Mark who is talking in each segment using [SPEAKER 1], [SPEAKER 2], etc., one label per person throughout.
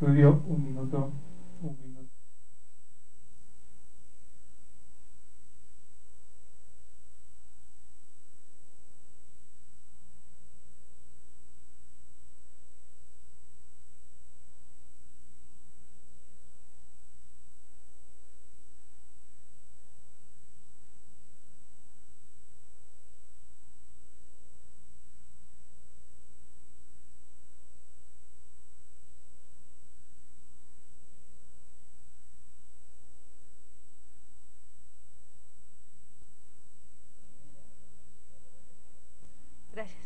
[SPEAKER 1] Estudio, un minuto, un minuto.
[SPEAKER 2] Gracias.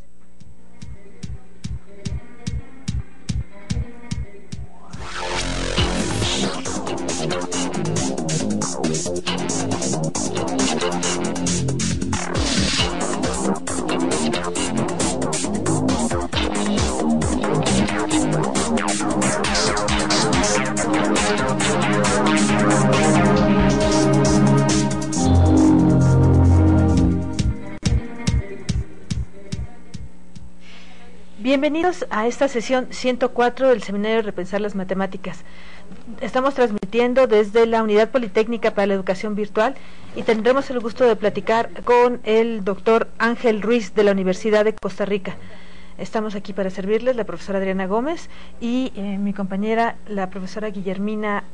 [SPEAKER 2] Bienvenidos a esta sesión 104 del Seminario Repensar las Matemáticas. Estamos transmitiendo desde la Unidad Politécnica para la Educación Virtual y tendremos el gusto de platicar con el doctor Ángel Ruiz de la Universidad de Costa Rica. Estamos aquí para servirles, la profesora Adriana Gómez y mi compañera, la profesora Guillermina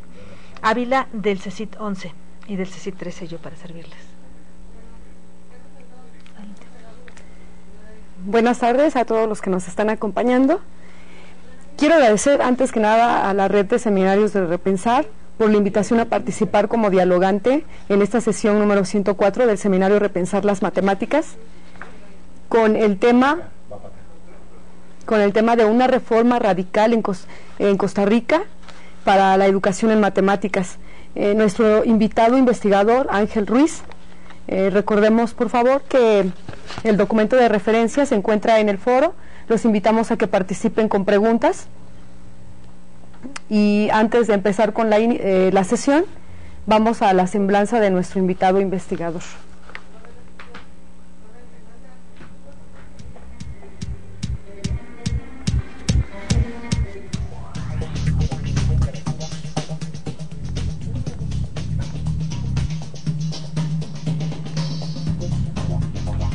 [SPEAKER 2] Ávila del CECIT 11 y del CECIT 13, yo para servirles.
[SPEAKER 3] Buenas tardes a todos los que nos están acompañando. Quiero agradecer antes que nada a la red de seminarios de Repensar por la invitación a participar como dialogante en esta sesión número 104 del seminario Repensar las Matemáticas con el tema de una reforma radical en Costa Rica para la educación en matemáticas. Nuestro invitado investigador, Ángel Ruiz. Recordemos por favor que el documento de referencia se encuentra en el foro. Los invitamos a que participen con preguntas y antes de empezar con la sesión vamos a la semblanza de nuestro invitado investigador.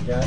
[SPEAKER 4] Ya.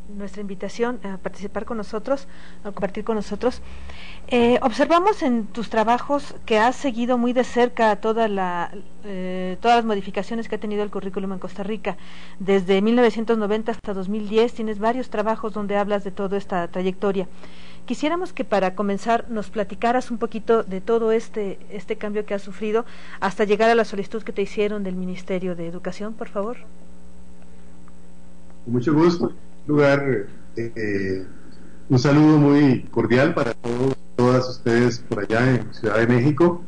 [SPEAKER 2] Nuestra invitación a participar con nosotros, a compartir con nosotros. Observamos en tus trabajos que has seguido muy de cerca todas las modificaciones que ha tenido el currículum en Costa Rica. Desde 1990 hasta 2010 tienes varios trabajos donde hablas de toda esta trayectoria. Quisiéramos que para comenzar nos platicaras un poquito de todo este cambio que has sufrido hasta llegar a la solicitud que te hicieron del Ministerio de Educación, por favor.
[SPEAKER 5] Con mucho gusto. Un saludo muy cordial para todas ustedes por allá en Ciudad de México.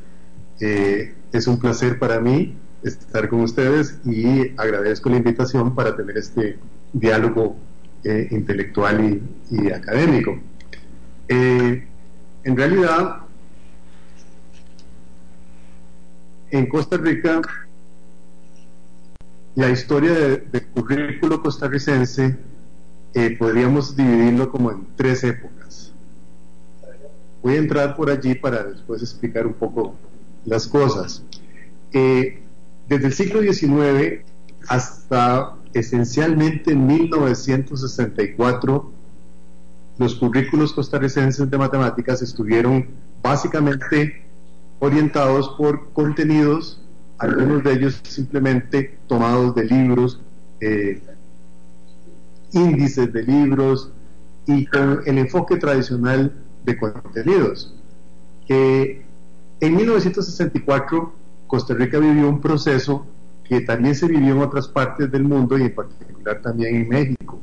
[SPEAKER 5] Es un placer para mí estar con ustedes y agradezco la invitación para tener este diálogo intelectual y académico. En realidad, en Costa Rica, la historia del currículo costarricense podríamos dividirlo como en 3 épocas. Voy a entrar por allí para después explicar un poco las cosas. Desde el siglo XIX hasta esencialmente 1964, los currículos costarricenses de matemáticas estuvieron básicamente orientados por contenidos, algunos de ellos simplemente tomados de libros, índices de libros y con el enfoque tradicional de contenidos. En 1964 Costa Rica vivió un proceso que también se vivió en otras partes del mundo y en particular también en México,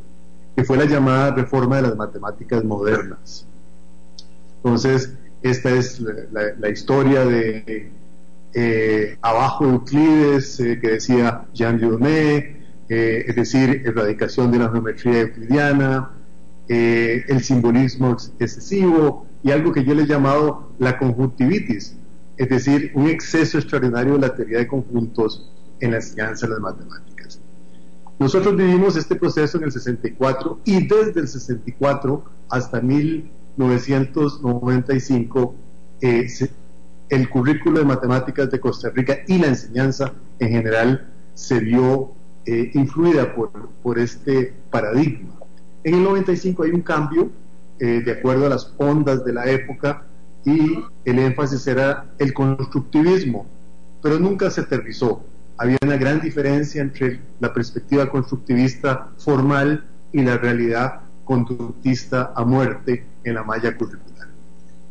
[SPEAKER 5] que fue la llamada reforma de las matemáticas modernas. Entonces, esta es la historia de abajo Euclides, que decía Jean Dionnet, es decir, erradicación de la geometría euclidiana, el simbolismo excesivo y algo que yo le he llamado la conjuntivitis, es decir, un exceso extraordinario de la teoría de conjuntos en la enseñanza de las matemáticas. Nosotros vivimos este proceso en el 64 y desde el 64 hasta 1995 el currículo de matemáticas de Costa Rica y la enseñanza en general se vio influida por este paradigma. En el 95 hay un cambio de acuerdo a las ondas de la época y el énfasis era el constructivismo, pero nunca se aterrizó. Había una gran diferencia entre la perspectiva constructivista formal y la realidad conductista a muerte en la malla curricular.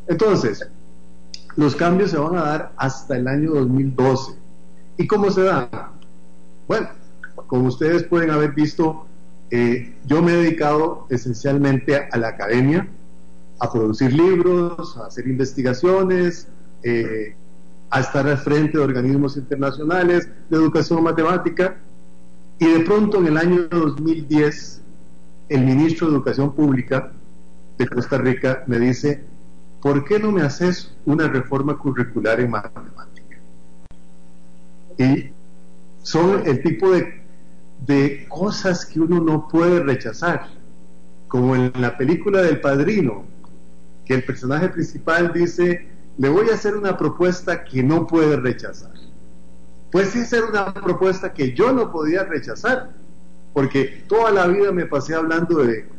[SPEAKER 5] Entonces, los cambios se van a dar hasta el año 2012. ¿Y cómo se dan? Bueno, como ustedes pueden haber visto, yo me he dedicado esencialmente a la academia, a producir libros, a hacer investigaciones, a estar al frente de organismos internacionales de educación matemática, y de pronto en el año 2010 el ministro de Educación Pública de Costa Rica me dice: ¿por qué no me haces una reforma curricular en matemática? Y son el tipo de cosas que uno no puede rechazar, como en la película del Padrino, que el personaje principal dice: le voy a hacer una propuesta que no puede rechazar. Pues sí, era una propuesta que yo no podía rechazar, porque toda la vida me pasé hablando de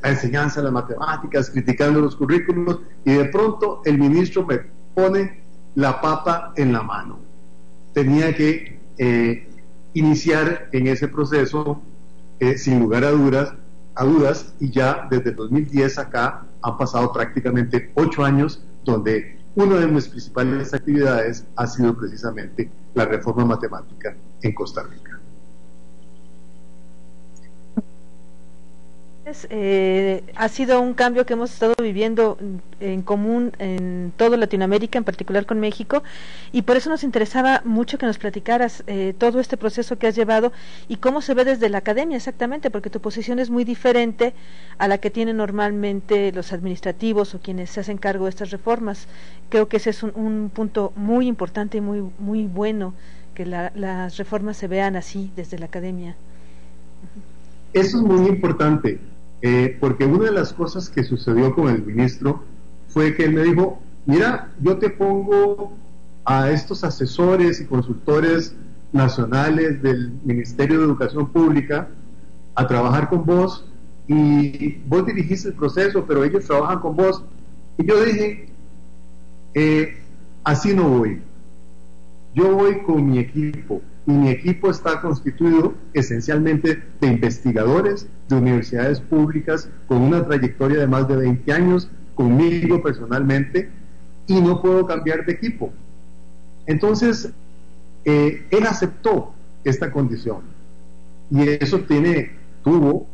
[SPEAKER 5] la enseñanza de las matemáticas, criticando los currículos, y de pronto el ministro me pone la papa en la mano. Tenía que iniciar en ese proceso sin lugar a dudas, y ya desde el 2010 acá han pasado prácticamente 8 años donde una de mis principales actividades ha sido precisamente la reforma matemática en Costa Rica.
[SPEAKER 2] Ha sido un cambio que hemos estado viviendo en común en toda Latinoamérica, en particular con México, y por eso nos interesaba mucho que nos platicaras todo este proceso que has llevado y cómo se ve desde la academia exactamente, porque tu posición es muy diferente a la que tienen normalmente los administrativos o quienes se hacen cargo de estas reformas. Creo que ese es un punto muy importante y muy bueno, que las reformas se vean así desde la academia.
[SPEAKER 5] Eso es muy importante, porque una de las cosas que sucedió con el ministro fue que él me dijo: mira, yo te pongo a estos asesores y consultores nacionales del Ministerio de Educación Pública a trabajar con vos, y vos dirigís el proceso, pero ellos trabajan con vos. Y yo dije, así no voy. Yo voy con mi equipo, y mi equipo está constituido esencialmente de investigadores de universidades públicas con una trayectoria de más de 20 años, conmigo personalmente, y no puedo cambiar de equipo. Entonces, él aceptó esta condición, y eso tuvo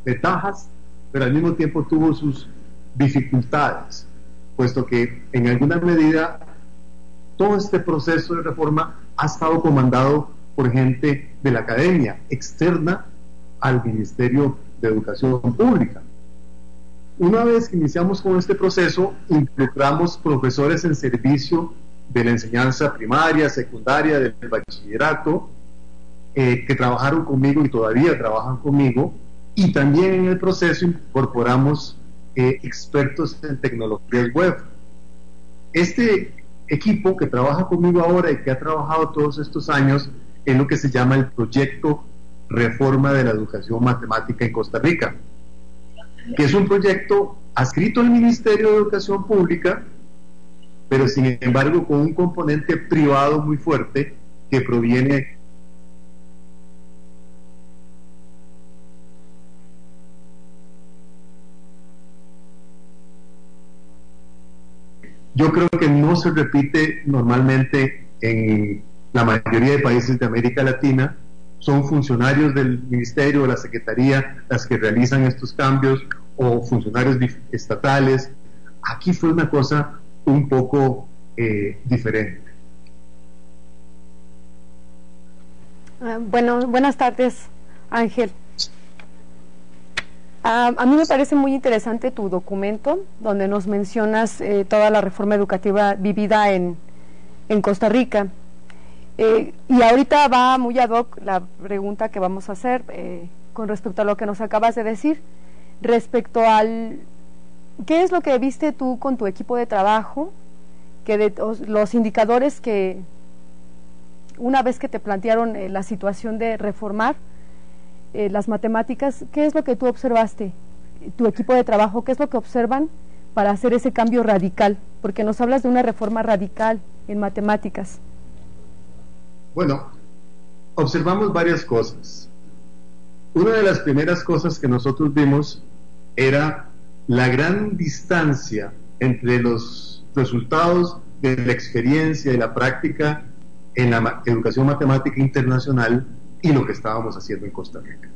[SPEAKER 5] ventajas, pero al mismo tiempo tuvo sus dificultades, puesto que en alguna medida todo este proceso de reforma ha estado comandado por gente de la academia, externa al Ministerio de Educación Pública. Una vez que iniciamos con este proceso, involucramos profesores en servicio de la enseñanza primaria, secundaria, del bachillerato, que trabajaron conmigo y todavía trabajan conmigo, y también en el proceso incorporamos expertos en tecnologías web. Este equipo que trabaja conmigo ahora y que ha trabajado todos estos años es lo que se llama el proyecto Reforma de la Educación Matemática en Costa Rica, que es un proyecto adscrito al Ministerio de Educación Pública, pero sin embargo con un componente privado muy fuerte que proviene yo creo que no se repite normalmente en la mayoría de países de América Latina. Son funcionarios del Ministerio, de la Secretaría, las que realizan estos cambios, o funcionarios estatales. Aquí fue una cosa un poco diferente.
[SPEAKER 3] Bueno, buenas tardes, Ángel. A mí me parece muy interesante tu documento, donde nos mencionas toda la reforma educativa vivida en Costa Rica. Y ahorita va muy ad hoc la pregunta que vamos a hacer con respecto a lo que nos acabas de decir, respecto al ¿qué es lo que viste tú con tu equipo de trabajo, que de los indicadores que una vez que te plantearon la situación de reformar las matemáticas, qué es lo que tú observaste, tu equipo de trabajo, qué es lo que observan para hacer ese cambio radical? Porque nos hablas de una reforma radical en matemáticas.
[SPEAKER 5] Bueno, observamos varias cosas. Una de las primeras cosas que nosotros vimos era la gran distancia entre los resultados de la experiencia y la práctica en la educación matemática internacional y lo que estábamos haciendo en Costa Rica.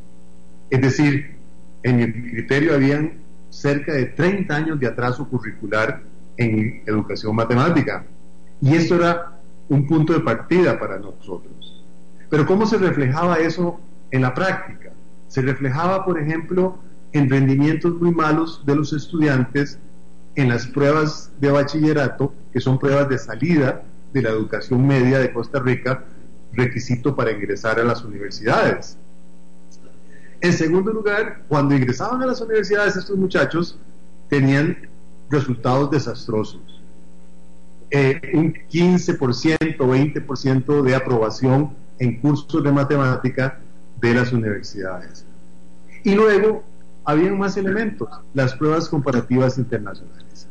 [SPEAKER 5] Es decir, en mi criterio habían cerca de 30 años de atraso curricular en educación matemática, y esto era un punto de partida para nosotros. Pero ¿cómo se reflejaba eso en la práctica? Se reflejaba, por ejemplo, en rendimientos muy malos de los estudiantes en las pruebas de bachillerato, que son pruebas de salida de la educación media de Costa Rica, requisito para ingresar a las universidades. En segundo lugar, cuando ingresaban a las universidades, estos muchachos tenían resultados desastrosos. Un 15% o 20% de aprobación en cursos de matemática de las universidades. Y luego habían más elementos, las pruebas comparativas internacionales,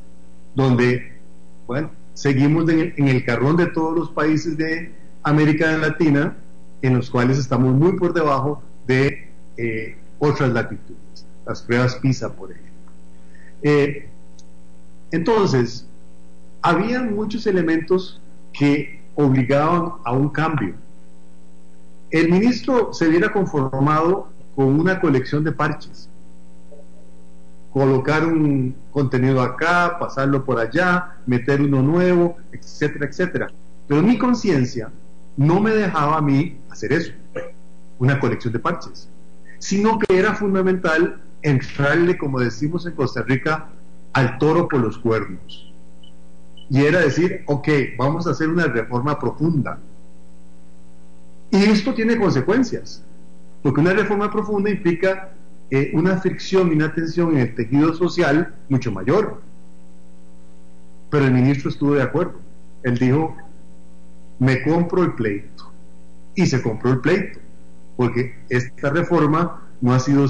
[SPEAKER 5] donde, bueno, seguimos en el carrón de todos los países de América Latina, en los cuales estamos muy por debajo de otras latitudes, las pruebas PISA, por ejemplo. Entonces, había muchos elementos que obligaban a un cambio. El ministro se viera conformado con una colección de parches, colocar un contenido acá, pasarlo por allá, meter uno nuevo, etcétera, etcétera. Pero mi conciencia no me dejaba a mí hacer eso, una colección de parches, sino que era fundamental entrarle, como decimos en Costa Rica, al toro por los cuernos. Y era decir, ok, vamos a hacer una reforma profunda. Y esto tiene consecuencias, porque una reforma profunda implica una fricción y una tensión en el tejido social mucho mayor. Pero el ministro estuvo de acuerdo. Él dijo, me compro el pleito. Y se compró el pleito, porque esta reforma no ha sido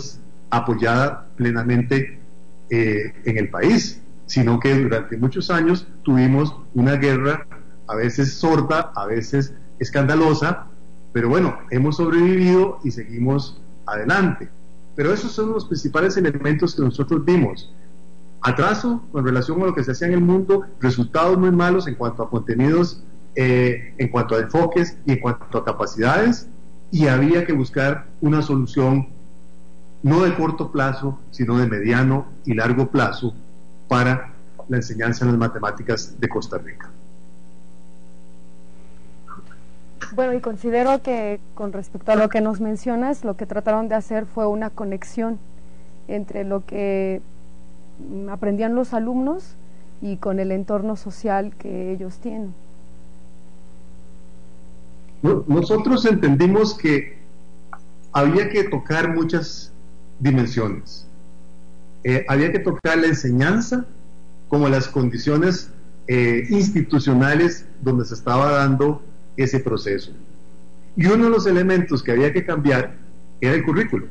[SPEAKER 5] apoyada plenamente en el país, sino que durante muchos años tuvimos una guerra, a veces sorda, a veces escandalosa, pero bueno, hemos sobrevivido y seguimos adelante. Pero esos son los principales elementos que nosotros vimos: atraso con relación a lo que se hacía en el mundo, resultados muy malos en cuanto a contenidos, en cuanto a enfoques y en cuanto a capacidades, y había que buscar una solución no de corto plazo, sino de mediano y largo plazo para la enseñanza en las matemáticas de Costa Rica.
[SPEAKER 3] Bueno, y considero que con respecto a lo que nos mencionas, lo que trataron de hacer fue una conexión entre lo que aprendían los alumnos y con el entorno social que ellos tienen.
[SPEAKER 5] Nosotros entendimos que había que tocar muchas dimensiones. Había que tocar la enseñanza como las condiciones institucionales donde se estaba dando ese proceso. Y uno de los elementos que había que cambiar era el currículo,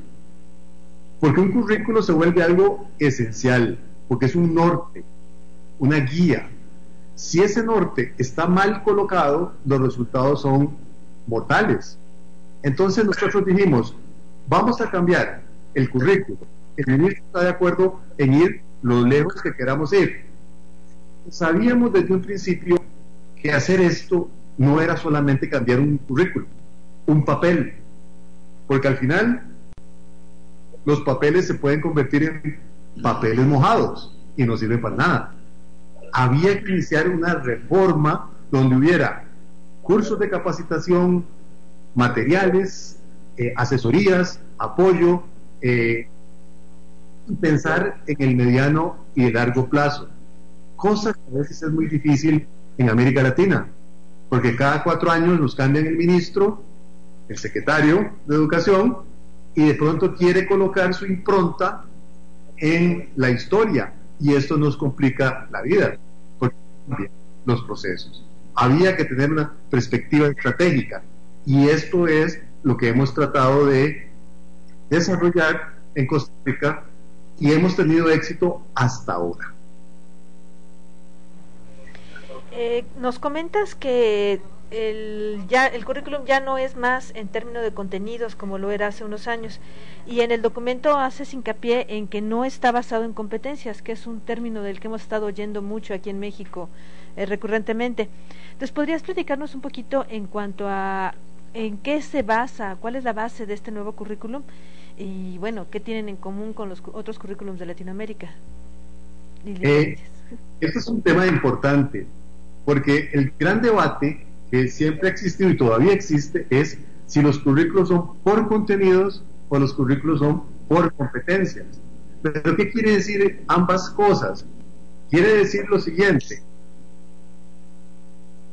[SPEAKER 5] porque un currículo se vuelve algo esencial, porque es un norte, una guía. Si ese norte está mal colocado, los resultados son mortales. Entonces nosotros dijimos, vamos a cambiar el currículo. El ministro está de acuerdo en ir lo lejos que queramos ir. Sabíamos desde un principio que hacer esto no era solamente cambiar un currículo, un papel, porque al final los papeles se pueden convertir en papeles mojados y no sirven para nada. Había que iniciar una reforma donde hubiera cursos de capacitación, materiales, asesorías, apoyo, y pensar en el mediano y el largo plazo, cosa que a veces es muy difícil en América Latina, porque cada 4 años nos cambian el ministro, el secretario de Educación, y de pronto quiere colocar su impronta en la historia, y esto nos complica la vida, porque cambian los procesos. Había que tener una perspectiva estratégica, y esto es lo que hemos tratado de desarrollar en Costa Rica, y hemos tenido éxito hasta ahora.
[SPEAKER 2] Nos comentas que el currículum ya no es más en términos de contenidos como lo era hace unos años, y en el documento haces hincapié en que no está basado en competencias, que es un término del que hemos estado oyendo mucho aquí en México recurrentemente. Entonces, ¿podrías platicarnos un poquito en cuanto a en qué se basa, cuál es la base de este nuevo currículum y bueno, qué tienen en común con los otros currículums de Latinoamérica?
[SPEAKER 5] Este es un tema importante, porque el gran debate que siempre ha existido y todavía existe es si los currículos son por contenidos o los currículos son por competencias. Pero ¿qué quiere decir ambas cosas? Quiere decir lo siguiente: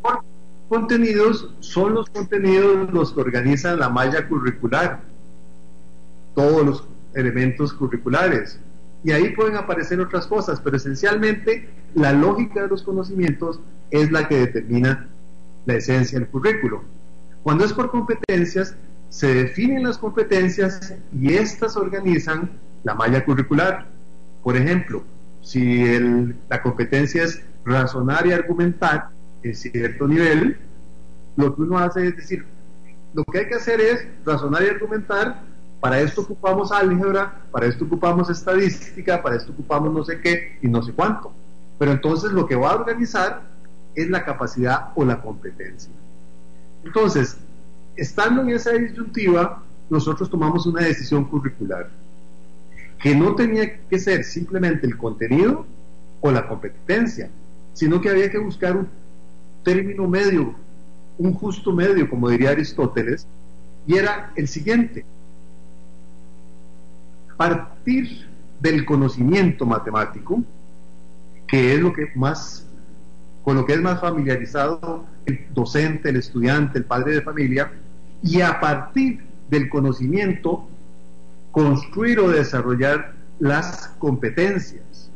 [SPEAKER 5] por contenidos son los contenidos los que organizan la malla curricular, todos los elementos curriculares, y ahí pueden aparecer otras cosas, pero esencialmente la lógica de los conocimientos es la que determina la esencia del currículo. Cuando es por competencias, se definen las competencias y estas organizan la malla curricular. Por ejemplo, si la competencia es razonar y argumentar en cierto nivel, lo que uno hace es decir, lo que hay que hacer es razonar y argumentar. Para esto ocupamos álgebra, para esto ocupamos estadística, para esto ocupamos no sé qué y no sé cuánto. Pero entonces lo que va a organizar es la capacidad o la competencia. Entonces, estando en esa disyuntiva, nosotros tomamos una decisión curricular que no tenía que ser simplemente el contenido o la competencia, sino que había que buscar un término medio, un justo medio, como diría Aristóteles, y era el siguiente: partir del conocimiento matemático, que es lo que más, con lo que es más familiarizado el docente, el estudiante, el padre de familia, y a partir del conocimiento construir o desarrollar las competencias.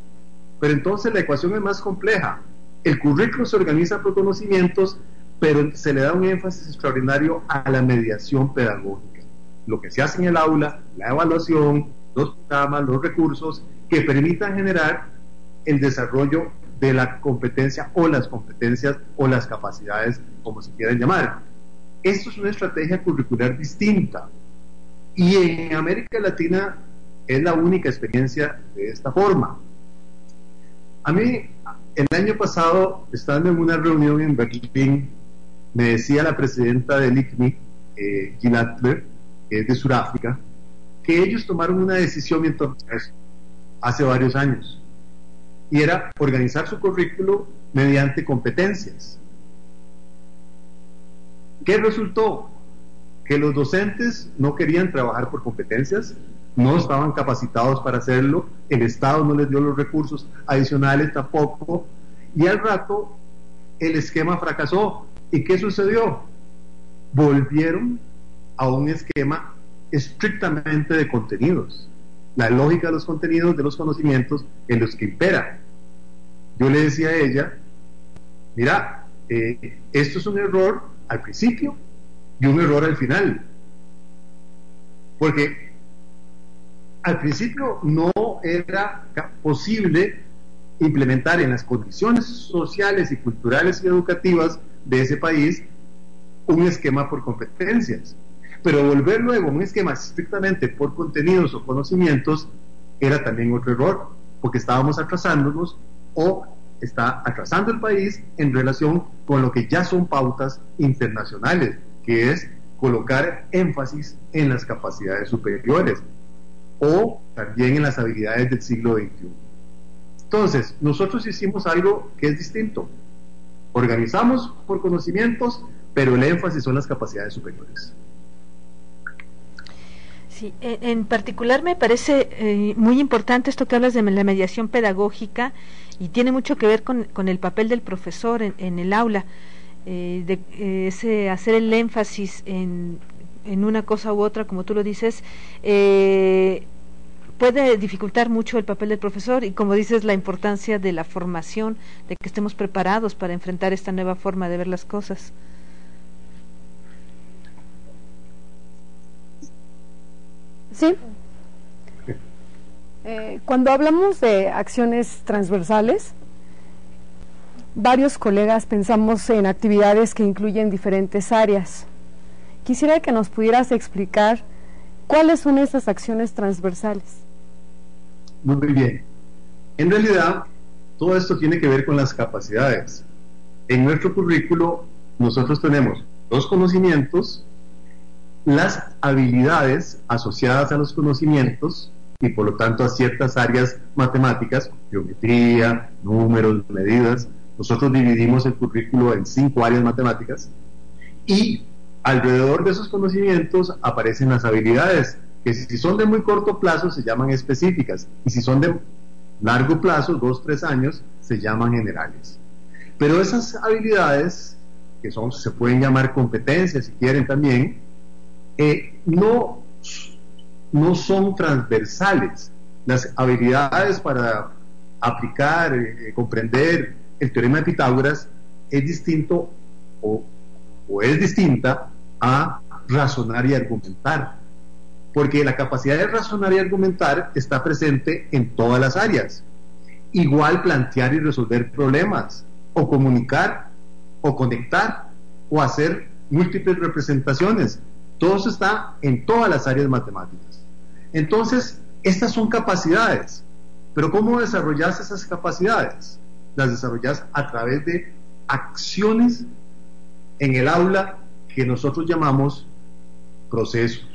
[SPEAKER 5] Pero entonces la ecuación es más compleja. El currículo se organiza por conocimientos, pero se le da un énfasis extraordinario a la mediación pedagógica, lo que se hace en el aula, la evaluación, los programas, los recursos que permitan generar el desarrollo de la competencia o las competencias o las capacidades, como se quieran llamar. Esto es una estrategia curricular distinta, y en América Latina es la única experiencia de esta forma. A mí, el año pasado, estando en una reunión en Berlín, me decía la presidenta del ICNI, Gilatler, que es de Sudáfrica, que ellos tomaron una decisión en torno a eso hace varios años, y era organizar su currículo mediante competencias. ¿Qué resultó? Que los docentes no querían trabajar por competencias, no estaban capacitados para hacerlo, el Estado no les dio los recursos adicionales tampoco, y al rato el esquema fracasó. ¿Y qué sucedió? Volvieron a un esquema estrictamente de contenidos, la lógica de los contenidos, de los conocimientos en los que impera. Yo le decía a ella, mira, esto es un error al principio y un error al final, porque al principio no era posible implementar en las condiciones sociales y culturales y educativas de ese país un esquema por competencias, pero volver luego a un esquema estrictamente por contenidos o conocimientos era también otro error, porque estábamos atrasándonos, o está atrasando el país en relación con lo que ya son pautas internacionales, que es colocar énfasis en las capacidades superiores o también en las habilidades del siglo XXI. Entonces, nosotros hicimos algo que es distinto. Organizamos por conocimientos, pero el énfasis son las capacidades superiores.
[SPEAKER 2] Sí, en particular me parece muy importante esto que hablas de la mediación pedagógica, y tiene mucho que ver con el papel del profesor en el aula, hacer el énfasis en una cosa u otra, como tú lo dices, puede dificultar mucho el papel del profesor, y como dices, la importancia de la formación, de que estemos preparados para enfrentar esta nueva forma de ver las cosas.
[SPEAKER 3] Sí. Cuando hablamos de acciones transversales, varios colegas pensamos en actividades que incluyen diferentes áreas. Quisiera que nos pudieras explicar cuáles son esas acciones transversales.
[SPEAKER 5] Muy bien. En realidad, todo esto tiene que ver con las capacidades. En nuestro currículo, nosotros tenemos los conocimientos, las habilidades asociadas a los conocimientos y por lo tanto a ciertas áreas matemáticas, geometría, números, medidas. Nosotros dividimos el currículo en 5 áreas matemáticas, y alrededor de esos conocimientos aparecen las habilidades, que si son de muy corto plazo se llaman específicas, y si son de largo plazo, 2-3 años, se llaman generales. Pero esas habilidades, que se pueden llamar competencias si quieren también, no son transversales. Las habilidades para aplicar, comprender el teorema de Pitágoras es distinto o es distinta a razonar y argumentar, porque la capacidad de razonar y argumentar está presente en todas las áreas. Igual plantear y resolver problemas, o comunicar, o conectar, o hacer múltiples representaciones. Todo eso está en todas las áreas matemáticas. Entonces, estas son capacidades. Pero ¿cómo desarrollas esas capacidades? Las desarrollas a través de acciones en el aula que nosotros llamamos procesos.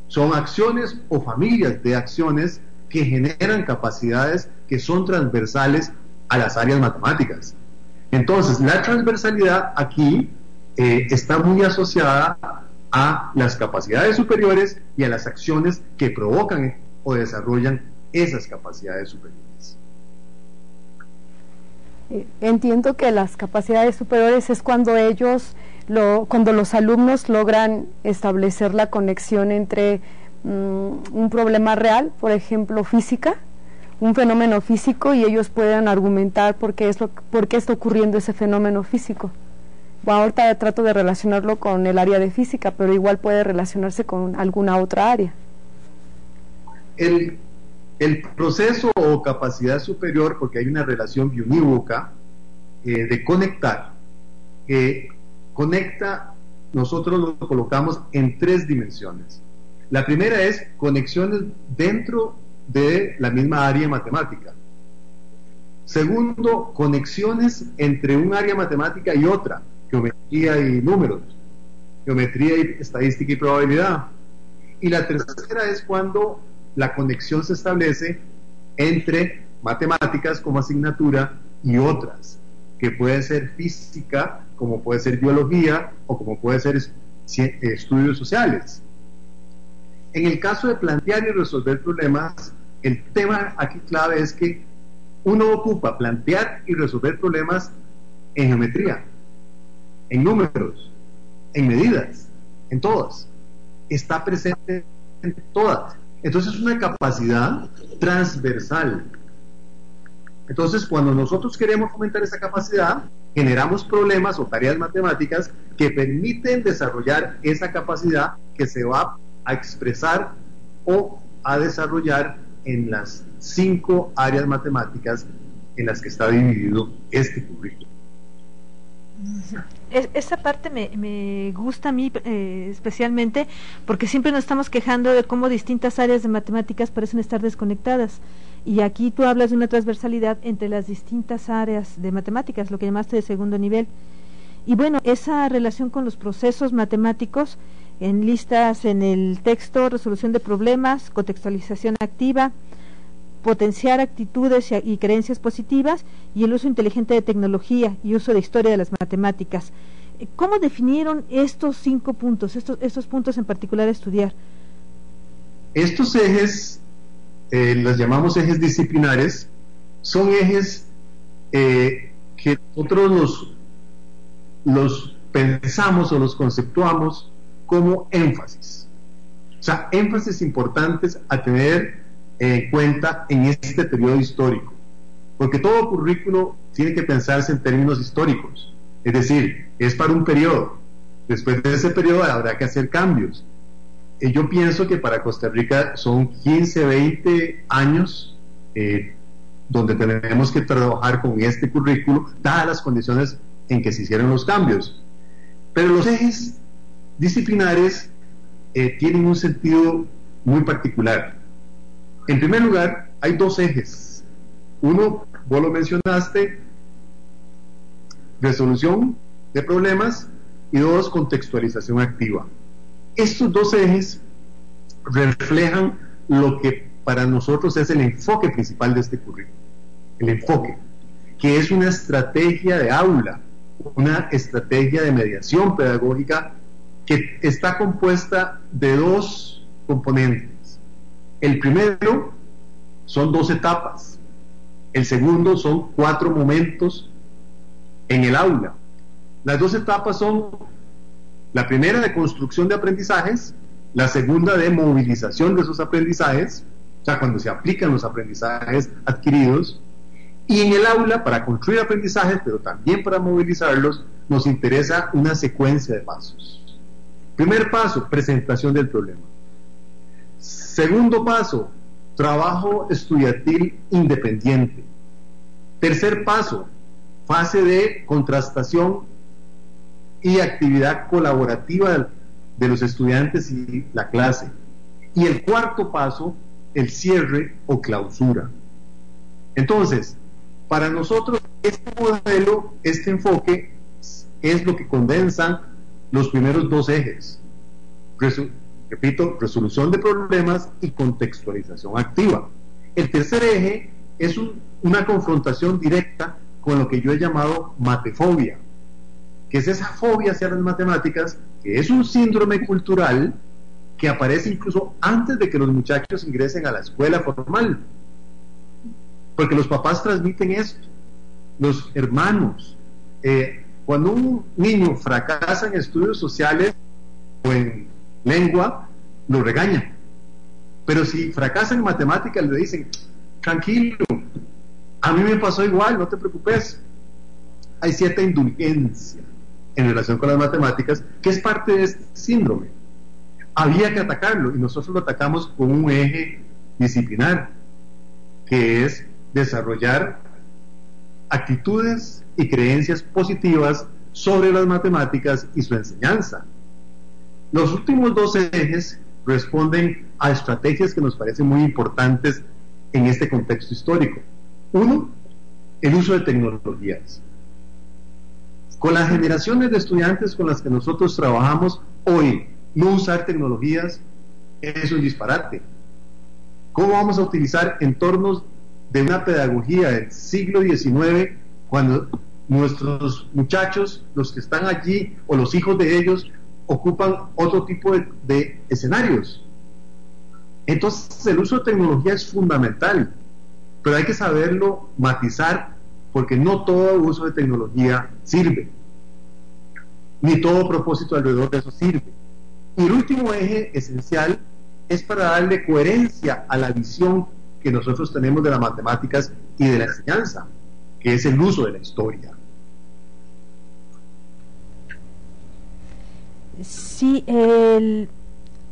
[SPEAKER 5] Son acciones o familias de acciones que generan capacidades que son transversales a las áreas matemáticas. Entonces, la transversalidad aquí está muy asociada a las capacidades superiores y a las acciones que provocan o desarrollan esas capacidades superiores.
[SPEAKER 3] Entiendo que las capacidades superiores es cuando cuando los alumnos logran establecer la conexión entre un problema real, por ejemplo física, un fenómeno físico, y ellos pueden argumentar por qué está ocurriendo ese fenómeno físico. Bueno, ahorita trato de relacionarlo con el área de física, pero igual puede relacionarse con alguna otra área.
[SPEAKER 5] El proceso o capacidad superior, porque hay una relación biunívoca de conectar, conecta, nosotros lo colocamos en 3 dimensiones. La primera es conexiones dentro de la misma área matemática. Segundo, conexiones entre un área matemática y otra, geometría y números, geometría y estadística y probabilidad. Y la tercera es cuando la conexión se establece entre matemáticas como asignatura y otras, que puede ser física, como puede ser biología o como puede ser estudios sociales. En el caso de plantear y resolver problemas, el tema aquí clave es que uno ocupa plantear y resolver problemas en geometría, en números, en medidas, en todas. Está presente en todas. Entonces es una capacidad transversal. Entonces, cuando nosotros queremos fomentar esa capacidad, generamos problemas o tareas matemáticas que permiten desarrollar esa capacidad que se va a expresar o a desarrollar en las 5 áreas matemáticas en las que está dividido este currículo.
[SPEAKER 2] Esa parte me gusta a mí especialmente, porque siempre nos estamos quejando de cómo distintas áreas de matemáticas parecen estar desconectadas, y aquí tú hablas de una transversalidad entre las distintas áreas de matemáticas, lo que llamaste de segundo nivel. Y bueno, esa relación con los procesos matemáticos enlistas en el texto: resolución de problemas, contextualización activa, potenciar actitudes y creencias positivas, y el uso inteligente de tecnología y uso de historia de las matemáticas. ¿Cómo definieron estos 5 puntos, estos puntos en particular a estudiar?
[SPEAKER 5] Estos ejes, los llamamos ejes disciplinares, son ejes que nosotros los pensamos o los conceptuamos como énfasis. O sea, énfasis importantes a tener en cuenta en este periodo histórico, porque todo currículo tiene que pensarse en términos históricos, es decir, es para un periodo. Después de ese periodo habrá que hacer cambios. Yo pienso que para Costa Rica son 15, 20 años donde tenemos que trabajar con este currículo, dadas las condiciones en que se hicieron los cambios. Pero los ejes disciplinares tienen un sentido muy particular. En primer lugar, hay 2 ejes. Uno, vos lo mencionaste, resolución de problemas, y 2, contextualización activa. Estos 2 ejes reflejan lo que para nosotros es el enfoque principal de este currículo. El enfoque, que es una estrategia de aula, una estrategia de mediación pedagógica que está compuesta de 2 componentes. El primero son 2 etapas. El segundo son 4 momentos en el aula. Las 2 etapas son: la primera, de construcción de aprendizajes; la segunda, de movilización de esos aprendizajes, o sea, cuando se aplican los aprendizajes adquiridos. Y en el aula, para construir aprendizajes, pero también para movilizarlos, nos interesa una secuencia de pasos. Primer paso, presentación del problema. Segundo paso, trabajo estudiantil independiente. Tercer paso, fase de contrastación y actividad colaborativa de los estudiantes y la clase. Y el cuarto paso, el cierre o clausura. Entonces, para nosotros este modelo, este enfoque, es lo que condensan los primeros 2 ejes. Repito, resolución de problemas y contextualización activa. El tercer eje es una confrontación directa con lo que yo he llamado matefobia, que es esa fobia hacia las matemáticas, que es un síndrome cultural que aparece incluso antes de que los muchachos ingresen a la escuela formal, porque los papás transmiten esto, los hermanos. Cuando un niño fracasa en estudios sociales o en lengua, lo regañan, pero si fracasa en matemáticas le dicen: tranquilo, a mí me pasó igual, no te preocupes. Hay cierta indulgencia en relación con las matemáticas, que es parte de este síndrome. Había que atacarlo, y nosotros lo atacamos con un eje disciplinar, que es desarrollar actitudes y creencias positivas sobre las matemáticas y su enseñanza. Los últimos 2 ejes responden a estrategias que nos parecen muy importantes en este contexto histórico. Uno, el uso de tecnologías. Con las generaciones de estudiantes con las que nosotros trabajamos hoy, no usar tecnologías es un disparate. ¿Cómo vamos a utilizar entornos de una pedagogía del siglo XIX cuando nuestros muchachos, los que están allí, o los hijos de ellos, ocupan otro tipo de escenarios. Entonces el uso de tecnología es fundamental, pero hay que saberlo matizar, porque no todo uso de tecnología sirve, ni todo propósito alrededor de eso sirve. Y el último eje esencial es para darle coherencia a la visión que nosotros tenemos de las matemáticas y de la enseñanza, que es el uso de la historia.
[SPEAKER 2] Sí,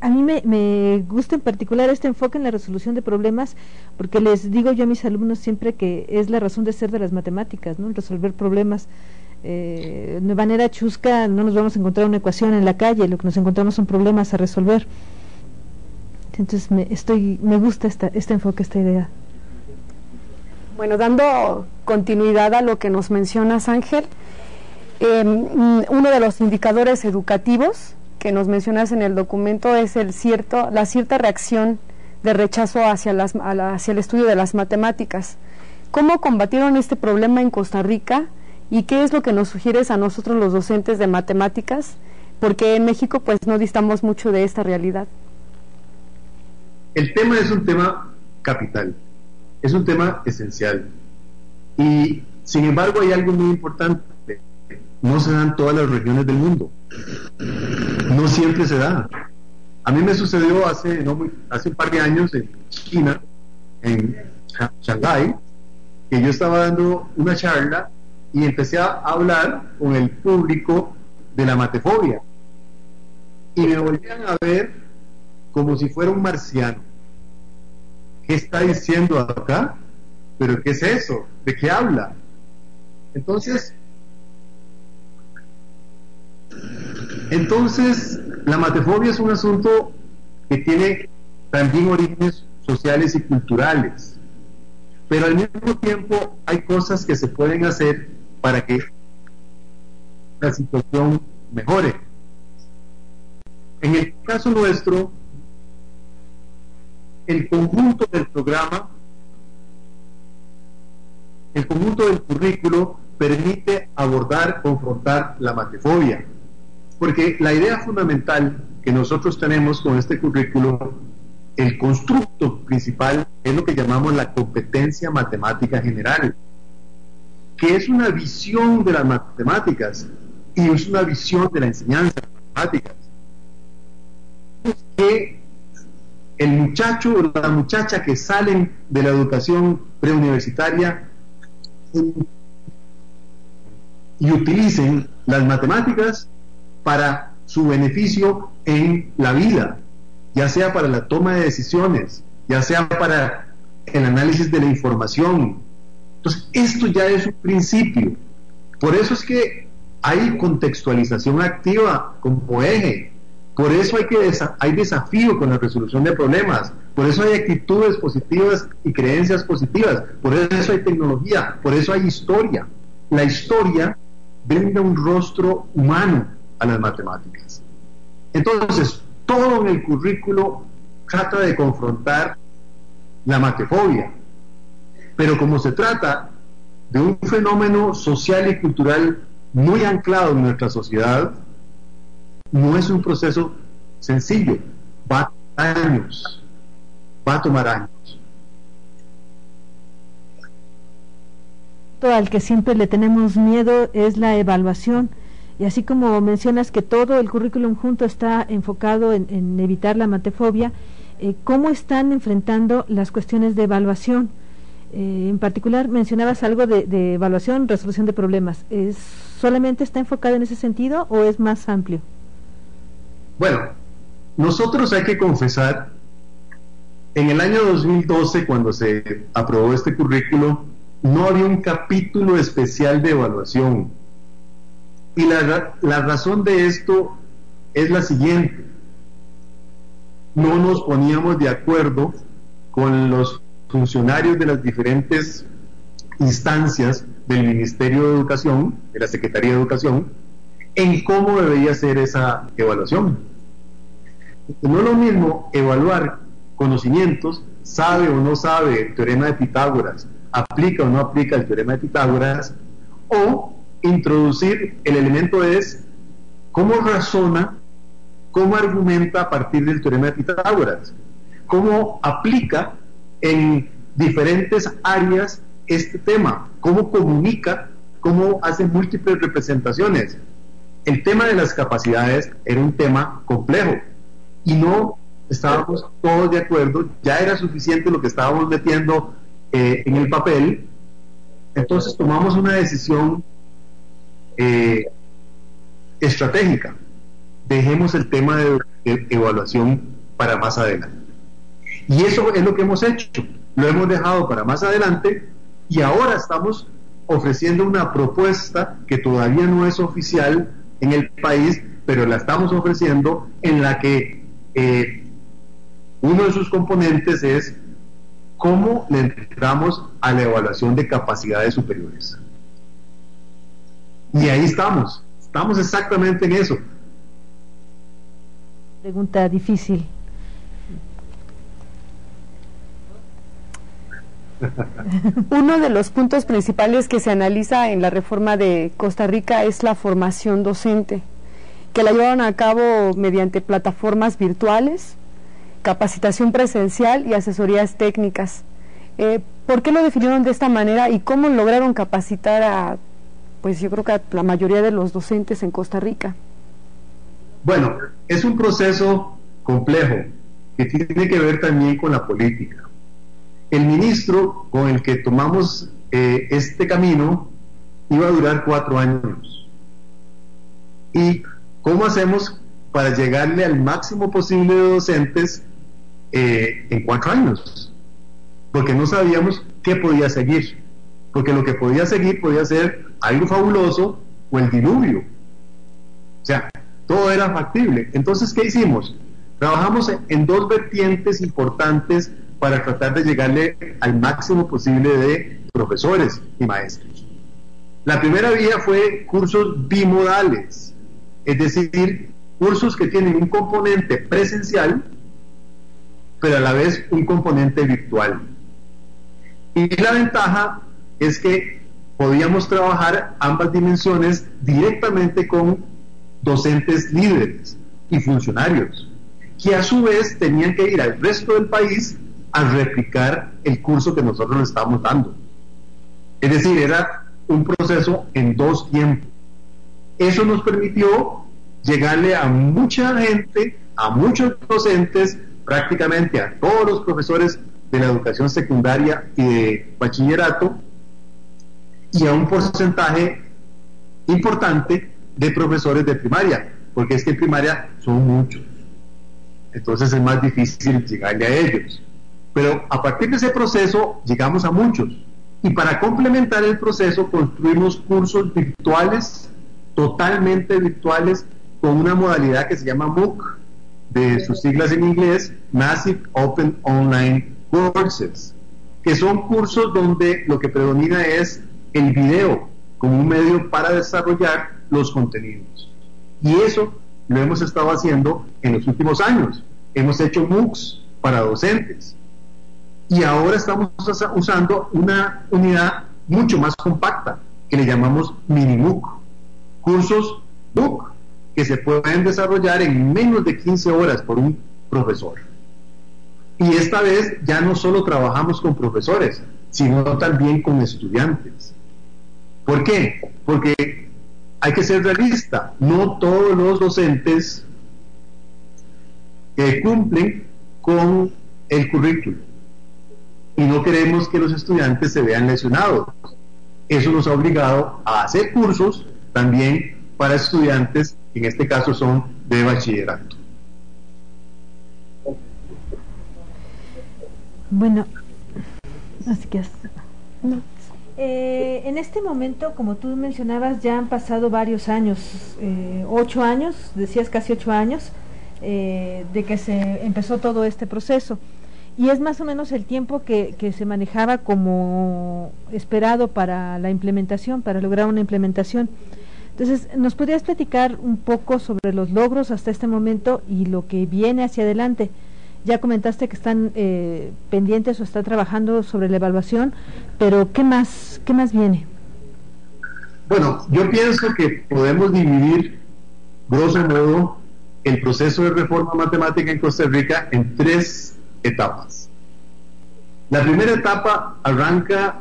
[SPEAKER 2] a mí me gusta en particular este enfoque en la resolución de problemas, porque les digo yo a mis alumnos siempre que es la razón de ser de las matemáticas, ¿no? El resolver problemas. De manera chusca no nos vamos a encontrar una ecuación en la calle, lo que nos encontramos son problemas a resolver. Entonces me gusta este enfoque, esta idea.
[SPEAKER 3] Bueno, dando continuidad a lo que nos mencionas, Ángel, uno de los indicadores educativos que nos mencionas en el documento es la cierta reacción de rechazo hacia el estudio de las matemáticas. ¿Cómo combatieron este problema en Costa Rica y qué es lo que nos sugieres a nosotros los docentes de matemáticas? Porque en México pues no distamos mucho de esta realidad.
[SPEAKER 5] El tema es un tema capital, es un tema esencial, y sin embargo hay algo muy importante: no se da en todas las regiones del mundo, no siempre se da. A mí me sucedió hace un par de años en China, en Shanghái, que yo estaba dando una charla y empecé a hablar con el público de la matefobia, y me volvían a ver como si fuera un marciano. ¿Qué está diciendo acá? ¿Pero qué es eso? ¿De qué habla? Entonces la matefobia es un asunto que tiene también orígenes sociales y culturales, pero al mismo tiempo hay cosas que se pueden hacer para que la situación mejore. En el caso nuestro, el conjunto del programa, el conjunto del currículo permite abordar, confrontar la matefobia, porque la idea fundamental que nosotros tenemos con este currículo, el constructo principal, es lo que llamamos la competencia matemática general, que es una visión de las matemáticas y es una visión de la enseñanza de las matemáticas, que el muchacho o la muchacha que salen de la educación preuniversitaria y utilicen las matemáticas para su beneficio en la vida, ya sea para la toma de decisiones, ya sea para el análisis de la información. Entonces, esto ya es un principio. Por eso es que hay contextualización activa como eje. Por eso hay desafío con la resolución de problemas, por eso hay actitudes positivas y creencias positivas, por eso hay tecnología, por eso hay historia. La historia brinda un rostro humano a las matemáticas. Entonces, todo en el currículo trata de confrontar la matefobia, pero como se trata de un fenómeno social y cultural muy anclado en nuestra sociedad, no es un proceso sencillo, va a tomar años.
[SPEAKER 2] Al que siempre le tenemos miedo es la evaluación, y así como mencionas que todo el currículum junto está enfocado en evitar la matefobia, ¿cómo están enfrentando las cuestiones de evaluación? En particular mencionabas algo de evaluación, resolución de problemas. ¿Solamente está enfocado en ese sentido o es más amplio?
[SPEAKER 5] Bueno, nosotros hay que confesar, en el año 2012, cuando se aprobó este currículo, no había un capítulo especial de evaluación. Y la razón de esto es la siguiente: no nos poníamos de acuerdo con los funcionarios de las diferentes instancias del Ministerio de Educación, de la Secretaría de Educación, en cómo debería ser esa evaluación. No es lo mismo evaluar conocimientos, sabe o no sabe el teorema de Pitágoras, aplica o no aplica el teorema de Pitágoras, o introducir el elemento es cómo razona, cómo argumenta a partir del teorema de Pitágoras, cómo aplica en diferentes áreas este tema, cómo comunica, cómo hace múltiples representaciones. El tema de las capacidades era un tema complejo y no estábamos todos de acuerdo, ya era suficiente lo que estábamos metiendo en el papel. Entonces tomamos una decisión estratégica: dejemos el tema de evaluación para más adelante. Y eso es lo que hemos hecho, lo hemos dejado para más adelante, y ahora estamos ofreciendo una propuesta que todavía no es oficial en el país, pero la estamos ofreciendo, en la que uno de sus componentes es cómo le entramos a la evaluación de capacidades superiores. Y ahí estamos exactamente en eso.
[SPEAKER 2] Pregunta difícil.
[SPEAKER 3] Uno de los puntos principales que se analiza en la reforma de Costa Rica es la formación docente, que la llevaron a cabo mediante plataformas virtuales, capacitación presencial y asesorías técnicas. ¿Por qué lo definieron de esta manera y cómo lograron capacitar a, pues yo creo que a la mayoría de los docentes en Costa Rica?
[SPEAKER 5] Bueno, es un proceso complejo que tiene que ver también con la política. El ministro con el que tomamos este camino iba a durar 4 años. ¿Y cómo hacemos para llegarle al máximo posible de docentes en 4 años? Porque no sabíamos qué podía seguir, porque lo que podía seguir podía ser algo fabuloso o el diluvio. O sea, todo era factible. Entonces, ¿qué hicimos? Trabajamos en 2 vertientes importantes para tratar de llegarle al máximo posible de profesores y maestros. La primera vía fue cursos bimodales, es decir, cursos que tienen un componente presencial, pero a la vez un componente virtual. Y la ventaja es que podíamos trabajar ambas dimensiones directamente con docentes líderes y funcionarios, que a su vez tenían que ir al resto del país a replicar el curso que nosotros le estábamos dando. Es decir, era un proceso en 2 tiempos. Eso nos permitió llegarle a mucha gente, a muchos docentes, prácticamente a todos los profesores de la educación secundaria y de bachillerato, y a un porcentaje importante de profesores de primaria, porque es que en primaria son muchos, entonces es más difícil llegarle a ellos. Pero a partir de ese proceso llegamos a muchos, y para complementar el proceso construimos cursos virtuales, totalmente virtuales, con una modalidad que se llama MOOC, de sus siglas en inglés, Massive Open Online Courses, que son cursos donde lo que predomina es el video como un medio para desarrollar los contenidos. Y eso lo hemos estado haciendo en los últimos años. Hemos hecho MOOCs para docentes, y ahora estamos usando una unidad mucho más compacta que le llamamos mini MOOC, cursos MOOC que se pueden desarrollar en menos de 15 horas por un profesor. Y esta vez ya no solo trabajamos con profesores, sino también con estudiantes. ¿Por qué? Porque hay que ser realista, no todos los docentes cumplen con el currículo, y no queremos que los estudiantes se vean lesionados. Eso nos ha obligado a hacer cursos también para estudiantes, que en este caso son de bachillerato.
[SPEAKER 2] Bueno, así que en este momento, como tú mencionabas, ya han pasado varios años, 8 años, decías casi 8 años, de que se empezó todo este proceso, y es más o menos el tiempo que se manejaba como esperado para la implementación, para lograr una implementación. Entonces, ¿nos podrías platicar un poco sobre los logros hasta este momento y lo que viene hacia adelante? Ya comentaste que están pendientes o están trabajando sobre la evaluación, pero ¿qué más viene?
[SPEAKER 5] Bueno, yo pienso que podemos dividir, grosso modo, el proceso de reforma matemática en Costa Rica en 3 etapas. La primera etapa arranca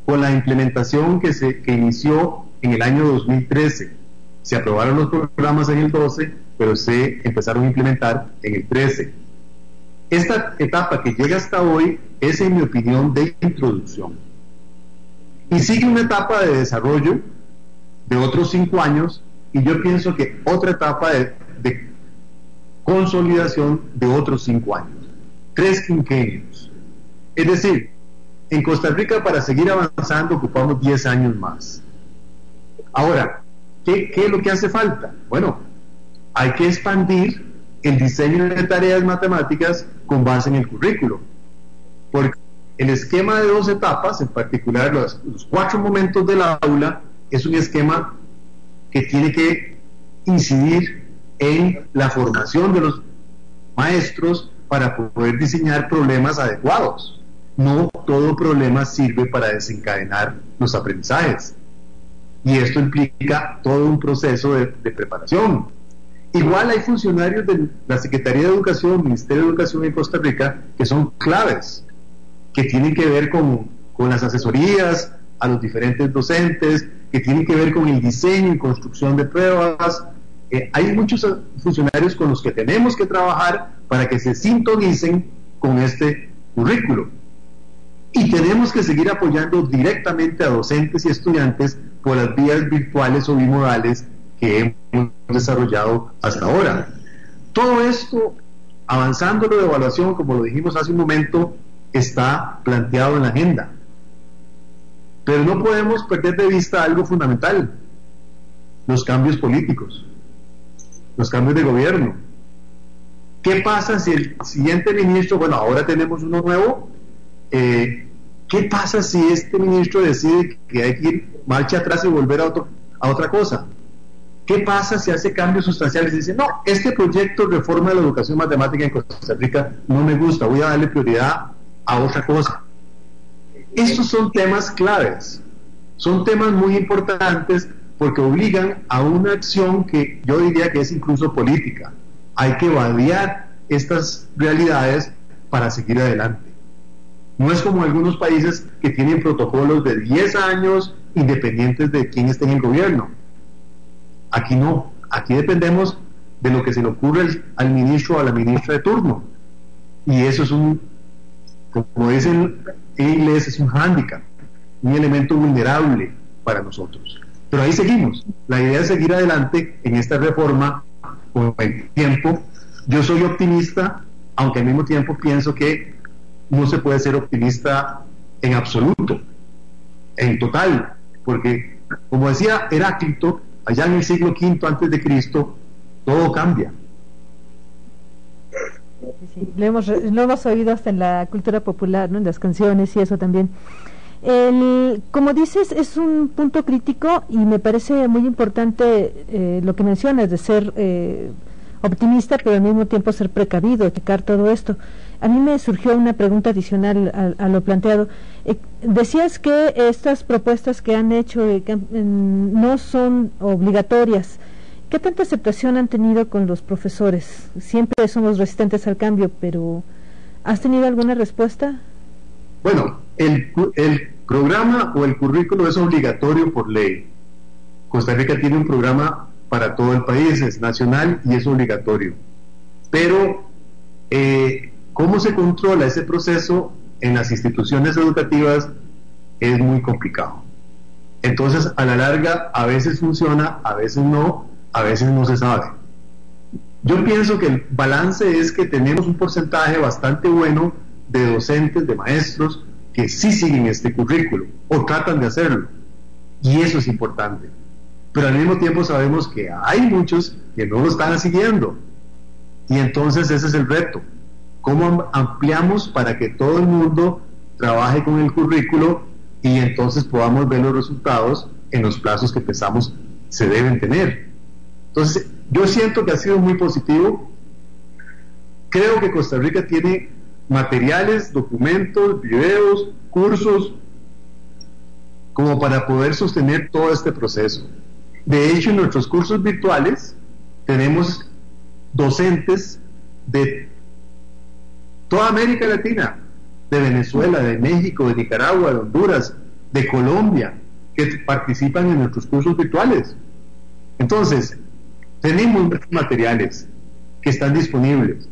[SPEAKER 5] con la implementación que inició en el año 2013. Se aprobaron los programas en el 12, pero se empezaron a implementar en el 13. Esta etapa que llega hasta hoy es, en mi opinión, de introducción. Y sigue una etapa de desarrollo de otros 5 años, y yo pienso que otra etapa de consolidación de otros 5 años. 3 quinquenios. Es decir, en Costa Rica, para seguir avanzando, ocupamos 10 años más. Ahora, ¿qué es lo que hace falta? Bueno, hay que expandir el diseño de tareas matemáticas con base en el currículo, porque el esquema de 2 etapas, en particular los 4 momentos del aula, es un esquema que tiene que incidir en la formación de los maestros para poder diseñar problemas adecuados. No todo problema sirve para desencadenar los aprendizajes, y esto implica todo un proceso de preparación. Igual hay funcionarios de la Secretaría de Educación, Ministerio de Educación en Costa Rica, que son claves, que tienen que ver con las asesorías a los diferentes docentes, que tienen que ver con el diseño y construcción de pruebas. Hay muchos funcionarios con los que tenemos que trabajar para que se sintonicen con este currículo. Y tenemos que seguir apoyando directamente a docentes y estudiantes por las vías virtuales o bimodales que hemos desarrollado hasta ahora. Todo esto, avanzando la evaluación, como lo dijimos hace un momento, está planteado en la agenda. Pero no podemos perder de vista algo fundamental: los cambios políticos, los cambios de gobierno. ¿Qué pasa si el siguiente ministro, bueno, ahora tenemos uno nuevo, qué pasa si este ministro decide que hay que ir marcha atrás y volver a otra cosa? ¿Qué pasa si hace cambios sustanciales y dice, no, este proyecto de reforma de la educación matemática en Costa Rica no me gusta, voy a darle prioridad a otra cosa? Estos son temas claves, son temas muy importantes, porque obligan a una acción que yo diría que es incluso política. Hay que vadear estas realidades para seguir adelante. No es como algunos países que tienen protocolos de 10 años independientes de quién esté en el gobierno. Aquí no, aquí dependemos de lo que se le ocurre al ministro o a la ministra de turno, y eso es como dicen en inglés, es un hándicap, un elemento vulnerable para nosotros. Pero ahí seguimos. La idea es seguir adelante en esta reforma con el tiempo. Yo soy optimista, aunque al mismo tiempo pienso que no se puede ser optimista en absoluto, en total, porque, como decía Heráclito, allá en el siglo V antes de Cristo, todo cambia.
[SPEAKER 2] Sí, lo hemos oído hasta en la cultura popular, ¿no? En las canciones y eso también. Como dices, es un punto crítico, y me parece muy importante lo que mencionas de ser optimista, pero al mismo tiempo ser precavido, checar todo esto. A mí me surgió una pregunta adicional a lo planteado. Decías que estas propuestas que han hecho no son obligatorias. ¿Qué tanta aceptación han tenido con los profesores? Siempre somos resistentes al cambio, pero ¿has tenido alguna respuesta?
[SPEAKER 5] Bueno, el programa o el currículo es obligatorio por ley. Costa Rica tiene un programa para todo el país, es nacional y es obligatorio. Pero, ¿cómo se controla ese proceso en las instituciones educativas? Es muy complicado. Entonces, a la larga, a veces funciona, a veces no se sabe. Yo pienso que el balance es que tenemos un porcentaje bastante bueno de docentes, de maestros, que sí siguen este currículo o tratan de hacerlo, y eso es importante. Pero al mismo tiempo sabemos que hay muchos que no lo están siguiendo, y entonces ese es el reto: cómo ampliamos para que todo el mundo trabaje con el currículo y entonces podamos ver los resultados en los plazos que pensamos se deben tener. Entonces, yo siento que ha sido muy positivo. Creo que Costa Rica tiene materiales, documentos, videos, cursos como para poder sostener todo este proceso. De hecho, en nuestros cursos virtuales tenemos docentes de toda América Latina, de Venezuela, de México, de Nicaragua, de Honduras, de Colombia, que participan en nuestros cursos virtuales. Entonces, tenemos muchos materiales que están disponibles.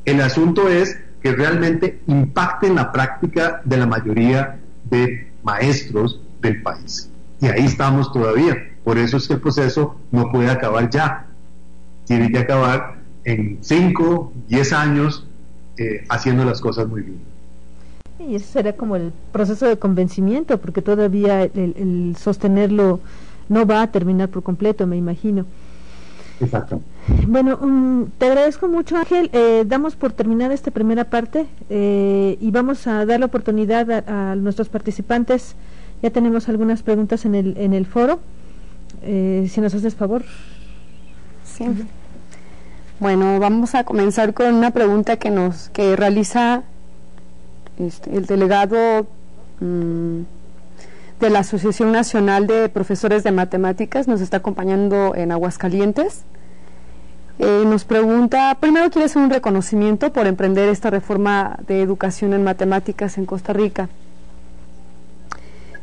[SPEAKER 5] El asunto es que realmente impacten la práctica de la mayoría de maestros del país. Y ahí estamos todavía. Por eso es que el proceso no puede acabar ya. Tiene que acabar en 5, 10 años haciendo las cosas muy bien.
[SPEAKER 2] Y ese será como el proceso de convencimiento, porque todavía el sostenerlo no va a terminar por completo, me imagino.
[SPEAKER 5] Exacto.
[SPEAKER 2] Bueno, te agradezco mucho, Ángel. Damos por terminada esta primera parte y vamos a dar la oportunidad a nuestros participantes. Ya tenemos algunas preguntas en el foro. Si nos haces favor.
[SPEAKER 3] Sí. Bueno, vamos a comenzar con una pregunta que realiza el delegado de la Asociación Nacional de Profesores de Matemáticas. Nos está acompañando en Aguascalientes. Nos pregunta, primero quiere hacer un reconocimiento por emprender esta reforma de educación en matemáticas en Costa Rica.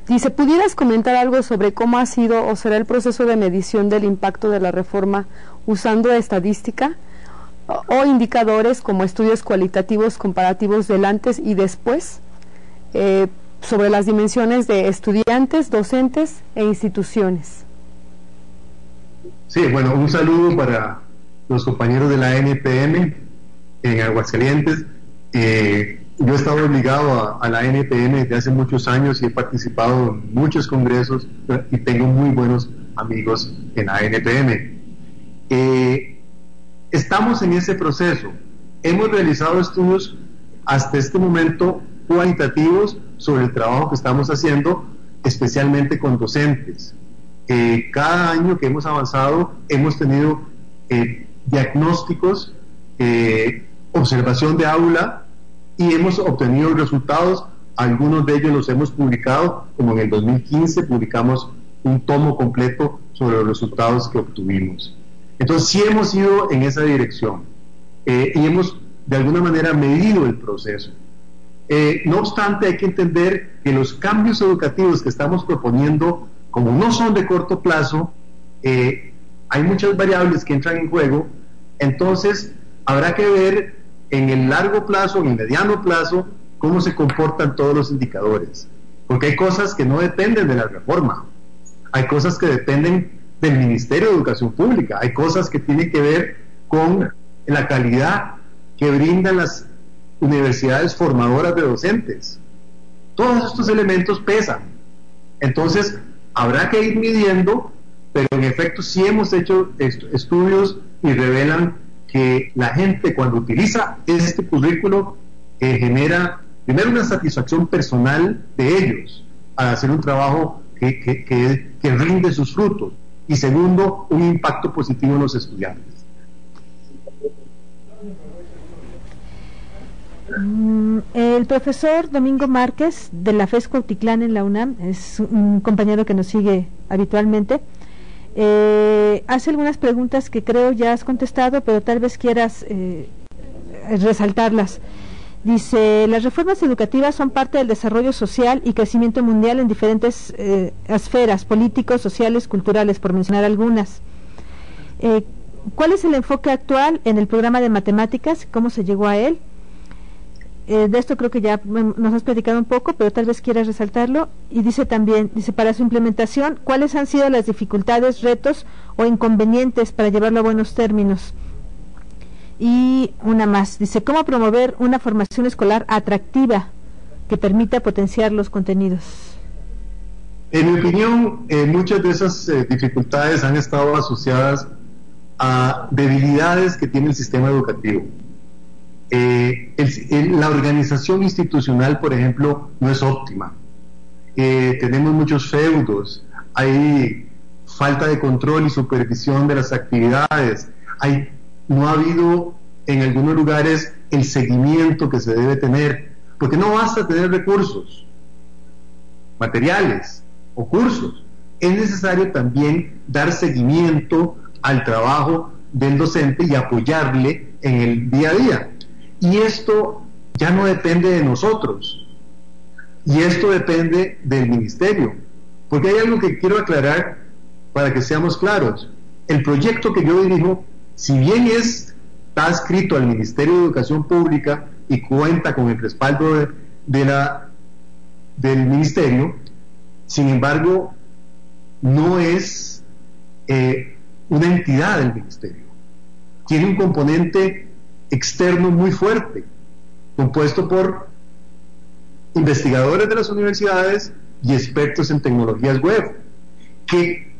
[SPEAKER 3] Dice, ¿pudieras comentar algo sobre cómo ha sido o será el proceso de medición del impacto de la reforma usando estadística o indicadores como estudios cualitativos comparativos del antes y después sobre las dimensiones de estudiantes, docentes e instituciones?
[SPEAKER 5] Sí, bueno, un saludo para los compañeros de la NPM en Aguascalientes. Yo he estado ligado a la NPM desde hace muchos años y he participado en muchos congresos y tengo muy buenos amigos en la NPM. Estamos en ese proceso. Hemos realizado estudios hasta este momento cualitativos sobre el trabajo que estamos haciendo, especialmente con docentes. Cada año que hemos avanzado hemos tenido diagnósticos, observación de aula, y hemos obtenido resultados. Algunos de ellos los hemos publicado, como en el 2015 publicamos un tomo completo sobre los resultados que obtuvimos. Entonces sí hemos ido en esa dirección y hemos de alguna manera medido el proceso. No obstante, hay que entender que los cambios educativos que estamos proponiendo, como no son de corto plazo, hay muchas variables que entran en juego. Entonces habrá que ver en el largo plazo, en el mediano plazo, cómo se comportan todos los indicadores, porque hay cosas que no dependen de la reforma, hay cosas que dependen del Ministerio de Educación Pública, hay cosas que tienen que ver con la calidad que brindan las universidades formadoras de docentes. Todos estos elementos pesan. Entonces habrá que ir midiendo, pero en efecto sí hemos hecho estudios y revelan que la gente, cuando utiliza este currículo, genera primero una satisfacción personal de ellos al hacer un trabajo que rinde sus frutos, y segundo, un impacto positivo en los estudiantes.
[SPEAKER 2] El profesor Domingo Márquez de la FES Cuautitlán en la UNAM es un compañero que nos sigue habitualmente. Hace algunas preguntas que creo ya has contestado, pero tal vez quieras resaltarlas. Dice, las reformas educativas son parte del desarrollo social y crecimiento mundial en diferentes esferas, políticos, sociales, culturales, por mencionar algunas. ¿Cuál es el enfoque actual en el programa de matemáticas? ¿Cómo se llegó a él? De esto creo que ya nos has platicado un poco, pero tal vez quieras resaltarlo. Y dice también, para su implementación, ¿cuáles han sido las dificultades, retos o inconvenientes para llevarlo a buenos términos? Y una más, dice, ¿cómo promover una formación escolar atractiva que permita potenciar los contenidos?
[SPEAKER 5] En mi opinión, muchas de esas dificultades han estado asociadas a debilidades que tiene el sistema educativo. La organización institucional, por ejemplo, no es óptima. Tenemos muchos feudos, hay falta de control y supervisión de las actividades, no ha habido en algunos lugares el seguimiento que se debe tener, porque no basta tener recursos materiales, o cursos. Es necesario también dar seguimiento al trabajo del docente y apoyarle en el día a día. Y esto ya no depende de nosotros, y esto depende del ministerio, porque hay algo que quiero aclarar para que seamos claros. El proyecto que yo dirijo, si bien está adscrito al Ministerio de Educación Pública y cuenta con el respaldo del ministerio, sin embargo no es una entidad del ministerio. Tiene un componente externo muy fuerte, compuesto por investigadores de las universidades y expertos en tecnologías web, que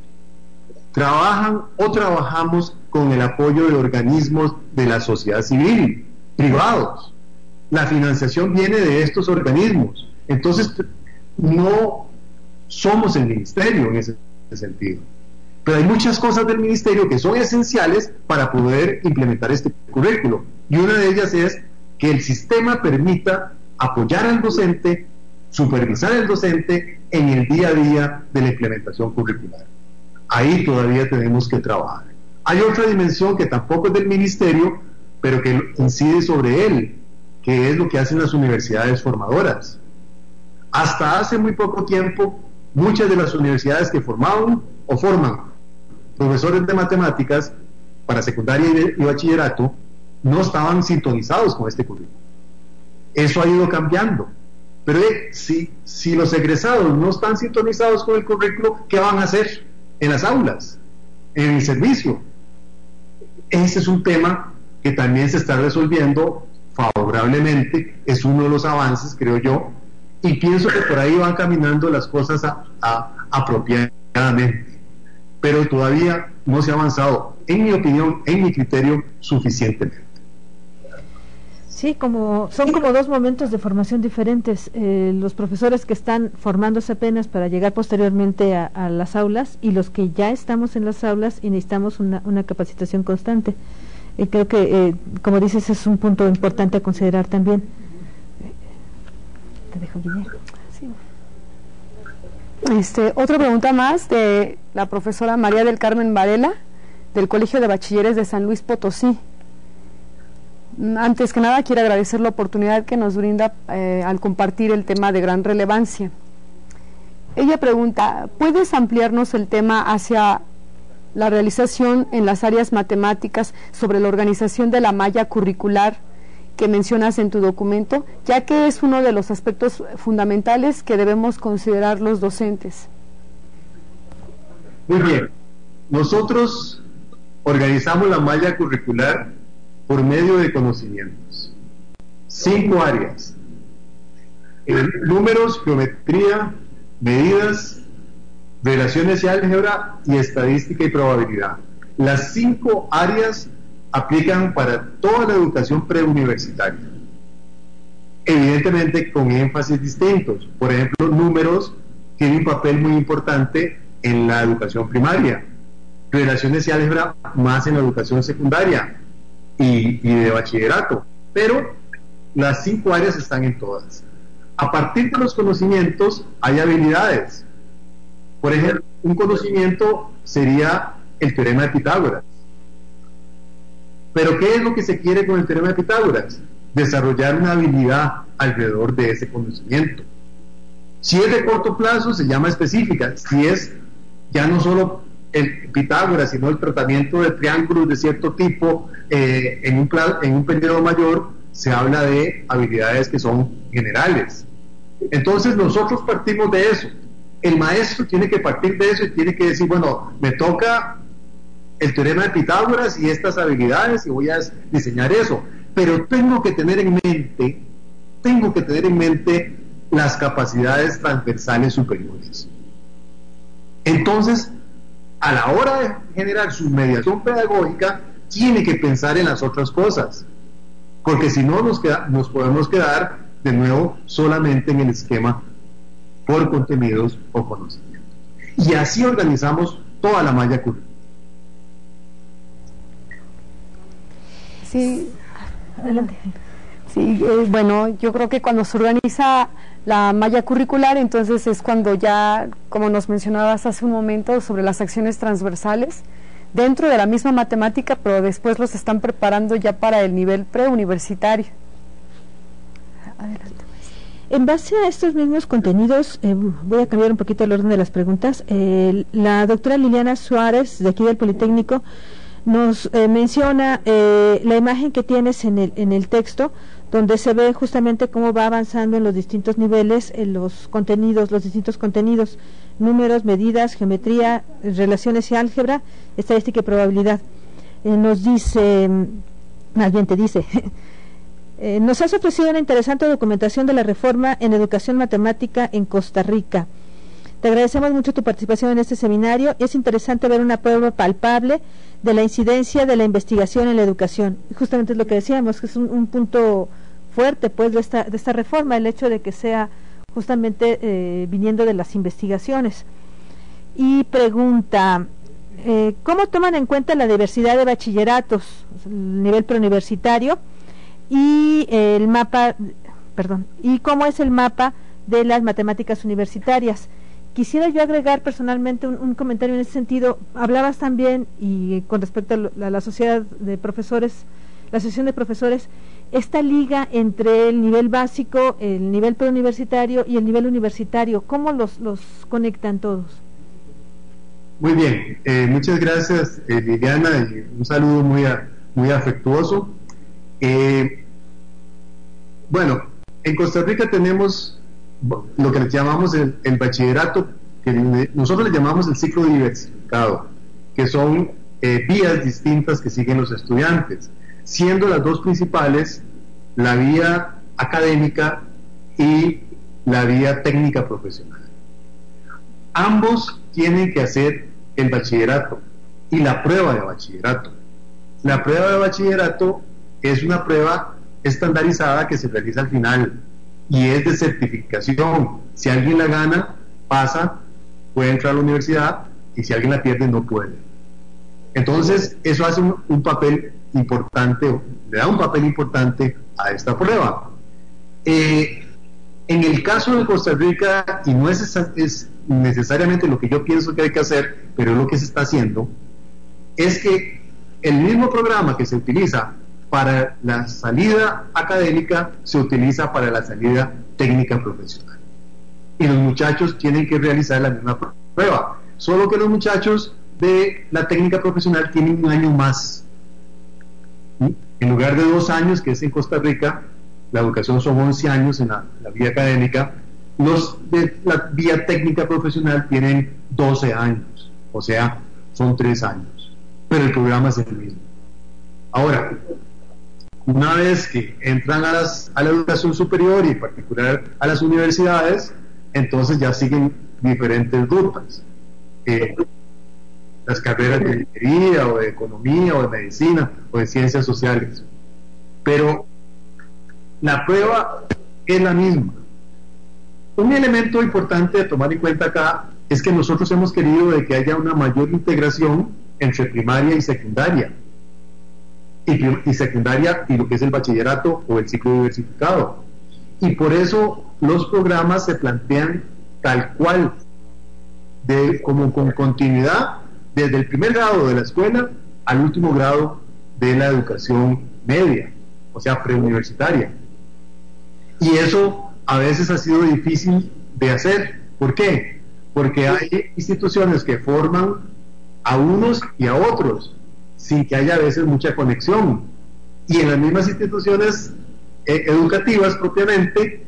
[SPEAKER 5] trabajan o trabajamos con el apoyo de organismos de la sociedad civil, privados. La financiación viene de estos organismos. Entonces, no somos el ministerio en ese sentido. Pero hay muchas cosas del ministerio que son esenciales para poder implementar este currículo. Y una de ellas es que el sistema permita apoyar al docente, supervisar al docente en el día a día de la implementación curricular. Ahí todavía tenemos que trabajar. Hay otra dimensión que tampoco es del ministerio, pero que incide sobre él, que es lo que hacen las universidades formadoras. Hasta hace muy poco tiempo, muchas de las universidades que formaban o forman profesores de matemáticas para secundaria y bachillerato no estaban sintonizados con este currículo. Eso ha ido cambiando. Pero si los egresados no están sintonizados con el currículo, ¿qué van a hacer en las aulas, en el servicio? Ese es un tema que también se está resolviendo favorablemente, es uno de los avances, creo yo, y pienso que por ahí van caminando las cosas apropiadamente, pero todavía no se ha avanzado, en mi opinión, en mi criterio, suficientemente.
[SPEAKER 2] Sí, son como dos momentos de formación diferentes. Los profesores que están formándose apenas para llegar posteriormente a las aulas, y los que ya estamos en las aulas y necesitamos una capacitación constante. Creo que, como dices, es un punto importante a considerar también. Te dejo, Guillermo.
[SPEAKER 3] Sí. Otra pregunta más de la profesora María del Carmen Varela, del Colegio de Bachilleres de San Luis Potosí. Antes que nada, quiero agradecer la oportunidad que nos brinda al compartir el tema de gran relevancia. Ella pregunta, ¿puedes ampliarnos el tema hacia la realización en las áreas matemáticas sobre la organización de la malla curricular que mencionas en tu documento, ya que es uno de los aspectos fundamentales que debemos considerar los docentes?
[SPEAKER 5] Muy bien. Nosotros organizamos la malla curricular por medio de conocimientos. 5 áreas: números, geometría, medidas, relaciones y álgebra, y estadística y probabilidad. Las 5 áreas aplican para toda la educación preuniversitaria, evidentemente con énfasis distintos. Por ejemplo, números tiene un papel muy importante en la educación primaria, relaciones y álgebra más en la educación secundaria y de bachillerato, pero las 5 áreas están en todas. A partir de los conocimientos hay habilidades. Por ejemplo, un conocimiento sería el teorema de Pitágoras. Pero ¿qué es lo que se quiere con el teorema de Pitágoras? Desarrollar una habilidad alrededor de ese conocimiento. Si es de corto plazo, se llama específica. Si es ya no solo el Pitágoras, sino el tratamiento de triángulos de cierto tipo en un periodo mayor, se habla de habilidades que son generales. Entonces nosotros partimos de eso. El maestro tiene que partir de eso y tiene que decir, bueno, me toca el teorema de Pitágoras y estas habilidades y voy a diseñar eso, pero tengo que tener en mente las capacidades transversales superiores. Entonces, a la hora de generar su mediación pedagógica, tiene que pensar en las otras cosas, porque si no nos podemos quedar de nuevo solamente en el esquema por contenidos o conocimientos. Y así organizamos toda la malla curricular.
[SPEAKER 3] Sí,
[SPEAKER 2] Adelante.
[SPEAKER 3] Sí, bueno, yo creo que cuando se organiza la malla curricular, entonces es cuando ya, como nos mencionabas hace un momento, sobre las acciones transversales, dentro de la misma matemática, pero después los están preparando ya para el nivel preuniversitario. Adelante.
[SPEAKER 2] En base a estos mismos contenidos, voy a cambiar un poquito el orden de las preguntas. La doctora Liliana Suárez, de aquí del Politécnico, nos menciona la imagen que tienes en el texto, donde se ve justamente cómo va avanzando en los distintos niveles, en los distintos contenidos, números, medidas, geometría, relaciones y álgebra, estadística y probabilidad. Nos dice, más bien te dice, nos has ofrecido una interesante documentación de la reforma en educación matemática en Costa Rica. Te agradecemos mucho tu participación en este seminario. Es interesante ver una prueba palpable de la incidencia de la investigación en la educación. Y justamente es lo que decíamos, que es un punto fuerte pues de esta reforma, el hecho de que sea justamente viniendo de las investigaciones. Y pregunta, ¿cómo toman en cuenta la diversidad de bachilleratos, el nivel preuniversitario, y el mapa, y cómo es el mapa de las matemáticas universitarias? Quisiera yo agregar personalmente un comentario en ese sentido. Hablabas también, y con respecto a la sociedad de profesores, la asociación de profesores, esta liga entre el nivel básico, el nivel preuniversitario y el nivel universitario, ¿cómo los conectan todos?
[SPEAKER 5] Muy bien, muchas gracias, Liliana, y un saludo muy afectuoso. Bueno, en Costa Rica tenemos lo que le llamamos el bachillerato, que nosotros le llamamos el ciclo diversificado, que son vías distintas que siguen los estudiantes, siendo las dos principales la vía académica y la vía técnica profesional. Ambos tienen que hacer el bachillerato y la prueba de bachillerato. La prueba de bachillerato es una prueba estandarizada que se realiza al final y es de certificación. Si alguien la gana, pasa, puede entrar a la universidad, y si alguien la pierde, no puede. Entonces, eso hace un papel importante, le da un papel importante a esta prueba. En el caso de Costa Rica, y no es necesariamente lo que yo pienso que hay que hacer, pero es lo que se está haciendo, es que el mismo programa que se utiliza para la salida académica se utiliza para la salida técnica profesional, y los muchachos tienen que realizar la misma prueba, solo que los muchachos de la técnica profesional tienen un año más. En lugar de 2 años, que es en Costa Rica, la educación son 11 años en la vía académica, los de la vía técnica profesional tienen 12 años, o sea, son 3 años, pero el programa es el mismo. Ahora, una vez que entran a la educación superior, y en particular a las universidades, entonces ya siguen diferentes rutas. Las carreras de ingeniería, o de economía, o de medicina, o de ciencias sociales. Pero la prueba es la misma. Un elemento importante de tomar en cuenta acá es que nosotros hemos querido de que haya una mayor integración entre primaria y secundaria. Y secundaria y lo que es el bachillerato o el ciclo diversificado. Y por eso los programas se plantean tal cual, como con continuidad, desde el primer grado de la escuela al último grado de la educación media, o sea, preuniversitaria. Y eso a veces ha sido difícil de hacer. ¿Por qué? Porque hay instituciones que forman a unos y a otros, sin que haya a veces mucha conexión, y en las mismas instituciones educativas propiamente,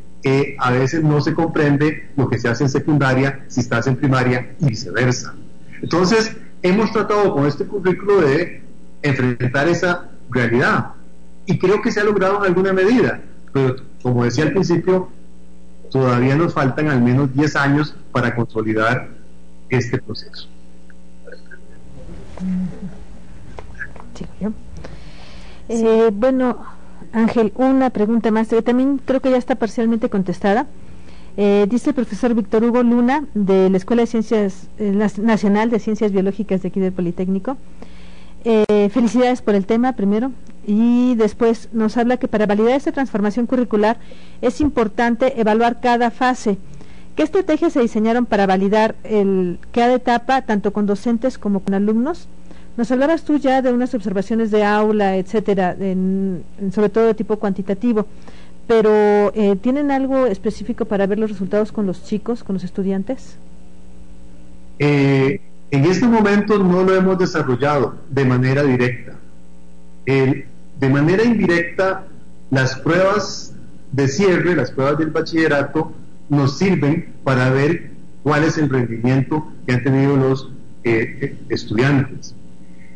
[SPEAKER 5] a veces no se comprende lo que se hace en secundaria si estás en primaria, y viceversa. Entonces hemos tratado con este currículo de enfrentar esa realidad, y creo que se ha logrado en alguna medida, pero como decía al principio, todavía nos faltan al menos 10 años para consolidar este proceso.
[SPEAKER 2] Bueno, Ángel, una pregunta más, que también creo que ya está parcialmente contestada. Dice el profesor Víctor Hugo Luna, de la Escuela de Ciencias Nacional de Ciencias Biológicas de aquí del Politécnico. Felicidades por el tema, primero. Y después nos habla que para validar esta transformación curricular es importante evaluar cada fase. ¿Qué estrategias se diseñaron para validar cada etapa, tanto con docentes como con alumnos? Nos hablabas tú ya de unas observaciones de aula, etcétera, sobre todo de tipo cuantitativo, pero ¿tienen algo específico para ver los resultados con los chicos, con los estudiantes?
[SPEAKER 5] En este momento no lo hemos desarrollado de manera directa. De manera indirecta, las pruebas de cierre, las pruebas del bachillerato, nos sirven para ver cuál es el rendimiento que han tenido los estudiantes.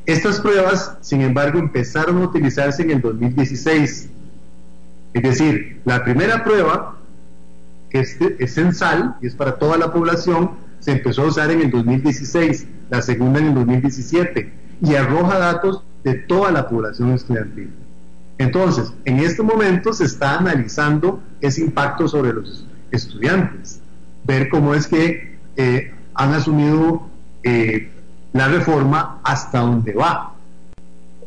[SPEAKER 5] Estas pruebas, sin embargo, empezaron a utilizarse en el 2016. Es decir, la primera prueba, que es censal y es para toda la población, se empezó a usar en el 2016, la segunda en el 2017, y arroja datos de toda la población estudiantil. Entonces, en este momento se está analizando ese impacto sobre los estudiantes, ver cómo es que han asumido la reforma, hasta dónde va,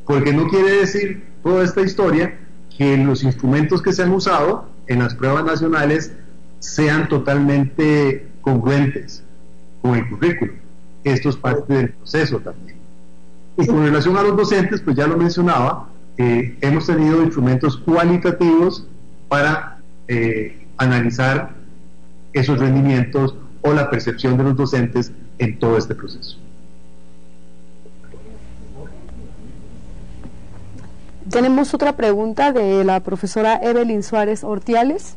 [SPEAKER 5] porque no quiere decir toda esta historia que los instrumentos que se han usado en las pruebas nacionales sean totalmente congruentes con el currículo. Esto es parte del proceso también. Y con relación a los docentes, pues ya lo mencionaba, hemos tenido instrumentos cualitativos para analizar esos rendimientos o la percepción de los docentes en todo este proceso.
[SPEAKER 3] Tenemos otra pregunta de la profesora Evelyn Suárez Ortiales,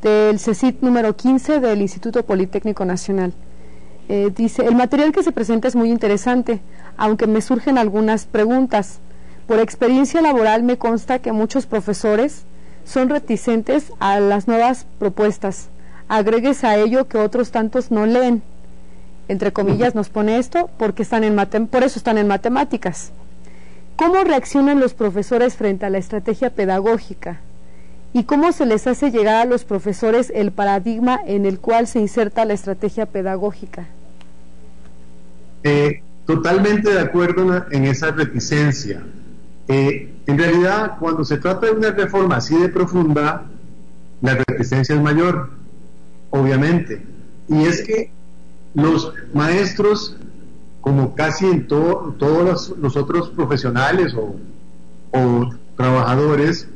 [SPEAKER 3] del CECIT número 15 del Instituto Politécnico Nacional. Dice: el material que se presenta es muy interesante, aunque me surgen algunas preguntas. Por experiencia laboral me consta que muchos profesores son reticentes a las nuevas propuestas. Agréguese a ello que otros tantos no leen, entre comillas nos pone esto, porque por eso están en matemáticas. ¿Cómo reaccionan los profesores frente a la estrategia pedagógica? ¿Y cómo se les hace llegar a los profesores el paradigma en el cual se inserta la estrategia pedagógica?
[SPEAKER 5] Totalmente de acuerdo en esa reticencia. En realidad, cuando se trata de una reforma así de profunda, la reticencia es mayor, obviamente. Y es que los maestros, como casi en todos los otros profesionales o trabajadores,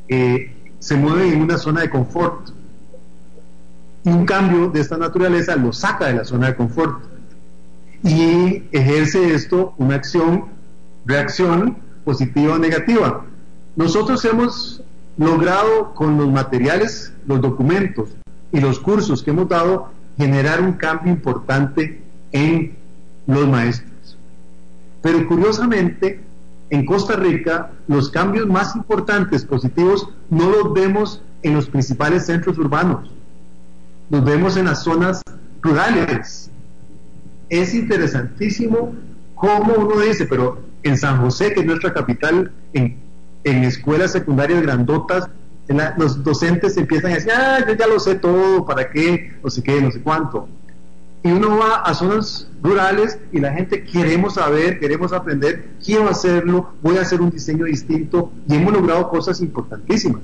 [SPEAKER 5] se mueven en una zona de confort, y un cambio de esta naturaleza los saca de la zona de confort y ejerce esto una reacción positiva o negativa. Nosotros hemos logrado, con los materiales, los documentos y los cursos que hemos dado, generar un cambio importante en los maestros. Pero curiosamente, en Costa Rica, los cambios más importantes, positivos, no los vemos en los principales centros urbanos, los vemos en las zonas rurales. Es interesantísimo cómo uno dice, pero en San José, que es nuestra capital, en escuelas secundarias grandotas, los docentes empiezan a decir: yo ya lo sé todo, ¿para qué? No sé qué, no sé cuánto. Y uno va a zonas rurales y la gente: queremos saber, queremos aprender, quiero hacerlo, voy a hacer un diseño distinto, y hemos logrado cosas importantísimas.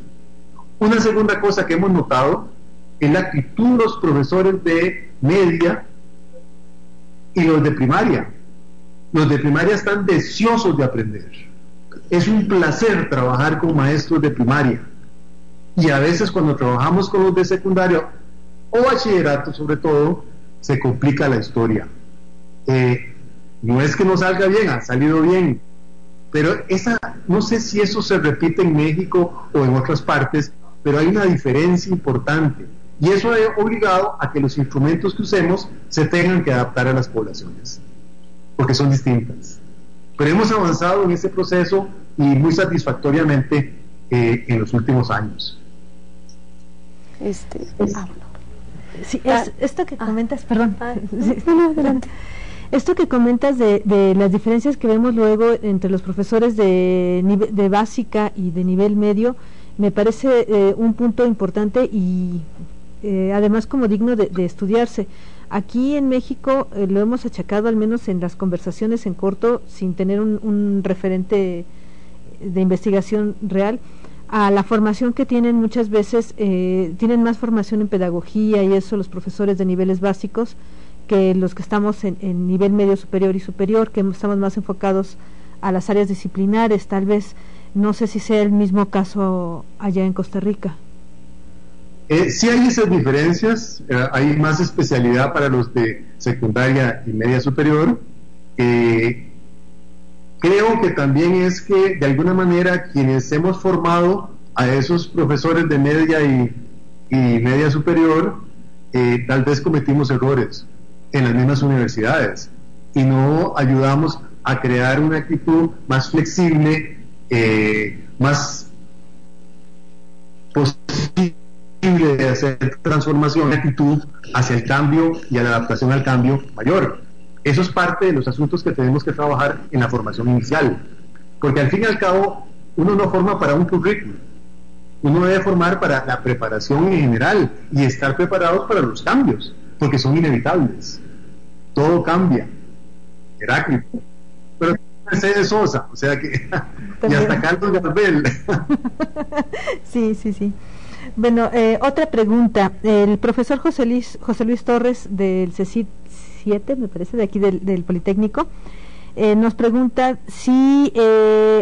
[SPEAKER 5] Una segunda cosa que hemos notado es la actitud de los profesores de media y los de primaria. Los de primaria están deseosos de aprender. Es un placer trabajar con maestros de primaria, y a veces cuando trabajamos con los de secundaria o bachillerato sobre todo, se complica la historia. No es que no salga bien, ha salido bien, pero no sé si eso se repite en México o en otras partes, pero hay una diferencia importante, y eso ha obligado a que los instrumentos que usemos se tengan que adaptar a las poblaciones, porque son distintas. Pero hemos avanzado en ese proceso, y muy satisfactoriamente, en los últimos años.
[SPEAKER 2] Sí, esto que comentas, perdón. No, adelante. Esto que comentas de las diferencias que vemos luego entre los profesores de básica y de nivel medio, me parece un punto importante y además como digno de estudiarse. Aquí en México lo hemos achacado, al menos en las conversaciones en corto, sin tener un referente de investigación real, a la formación que tienen muchas veces, tienen más formación en pedagogía y eso los profesores de niveles básicos que los que estamos en nivel medio superior y superior, que estamos más enfocados a las áreas disciplinares, tal vez, no sé si sea el mismo caso allá en Costa Rica.
[SPEAKER 5] Sí hay esas diferencias, hay más especialidad para los de secundaria y media superior. Creo que también es que de alguna manera quienes hemos formado a esos profesores de media y media superior, tal vez cometimos errores en las mismas universidades y no ayudamos a crear una actitud más flexible, más posible de hacer transformación, una actitud hacia el cambio y a la adaptación al cambio mayor. Eso es parte de los asuntos que tenemos que trabajar en la formación inicial, porque al fin y al cabo uno no forma para un currículum, uno debe formar para la preparación en general y estar preparados para los cambios, porque son inevitables, todo cambia. Heráclito, pero Mercedes Sosa, o sea que y hasta Carlos Gardel.
[SPEAKER 2] Sí. Bueno, otra pregunta, el profesor José Luis Torres del CECIT 7, me parece, de aquí del Politécnico, nos pregunta si,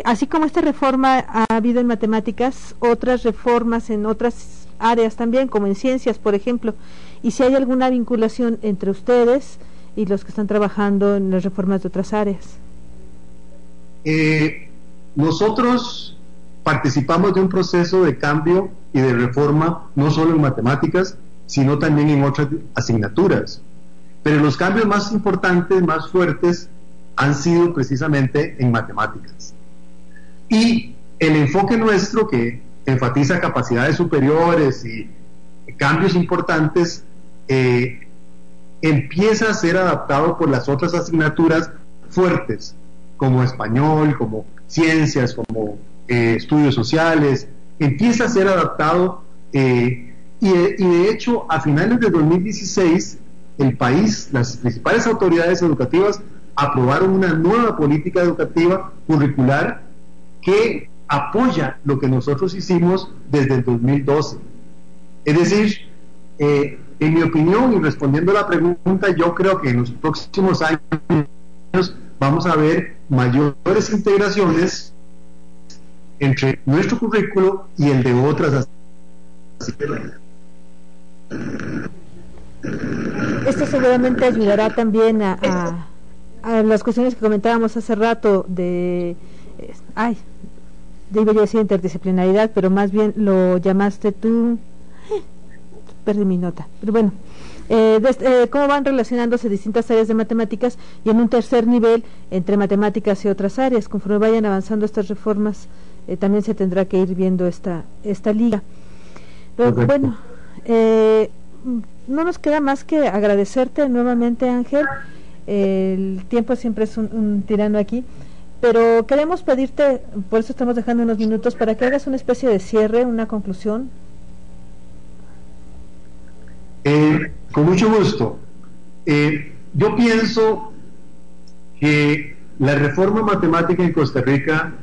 [SPEAKER 2] así como esta reforma ha habido en matemáticas, otras reformas en otras áreas también, como en ciencias, por ejemplo, y si hay alguna vinculación entre ustedes y los que están trabajando en las reformas de otras áreas.
[SPEAKER 5] Nosotros participamos de un proceso de cambio y de reforma, no solo en matemáticas, sino también en otras asignaturas. Pero los cambios más importantes, más fuertes, han sido precisamente en matemáticas. Y el enfoque nuestro, que enfatiza capacidades superiores y cambios importantes, empieza a ser adaptado por las otras asignaturas fuertes, como español, como ciencias, como estudios sociales, empieza a ser adaptado y de hecho a finales de 2016 el país, las principales autoridades educativas aprobaron una nueva política educativa curricular que apoya lo que nosotros hicimos desde el 2012. Es decir, en mi opinión, y respondiendo a la pregunta, yo creo que en los próximos años vamos a ver mayores integraciones entre nuestro currículo y el de otras asignaturas.
[SPEAKER 2] Esto seguramente ayudará también a las cuestiones que comentábamos hace rato iba a decir interdisciplinaridad, pero más bien lo llamaste tú, perdí mi nota, pero bueno, cómo van relacionándose distintas áreas de matemáticas y en un tercer nivel entre matemáticas y otras áreas. Conforme vayan avanzando estas reformas, también se tendrá que ir viendo esta liga. Pero bueno, no nos queda más que agradecerte nuevamente, Ángel. El tiempo siempre es un tirano aquí, pero queremos pedirte, por eso estamos dejando unos minutos, para que hagas una especie de cierre, una conclusión.
[SPEAKER 5] Con mucho gusto. Yo pienso que la reforma matemática en Costa Rica,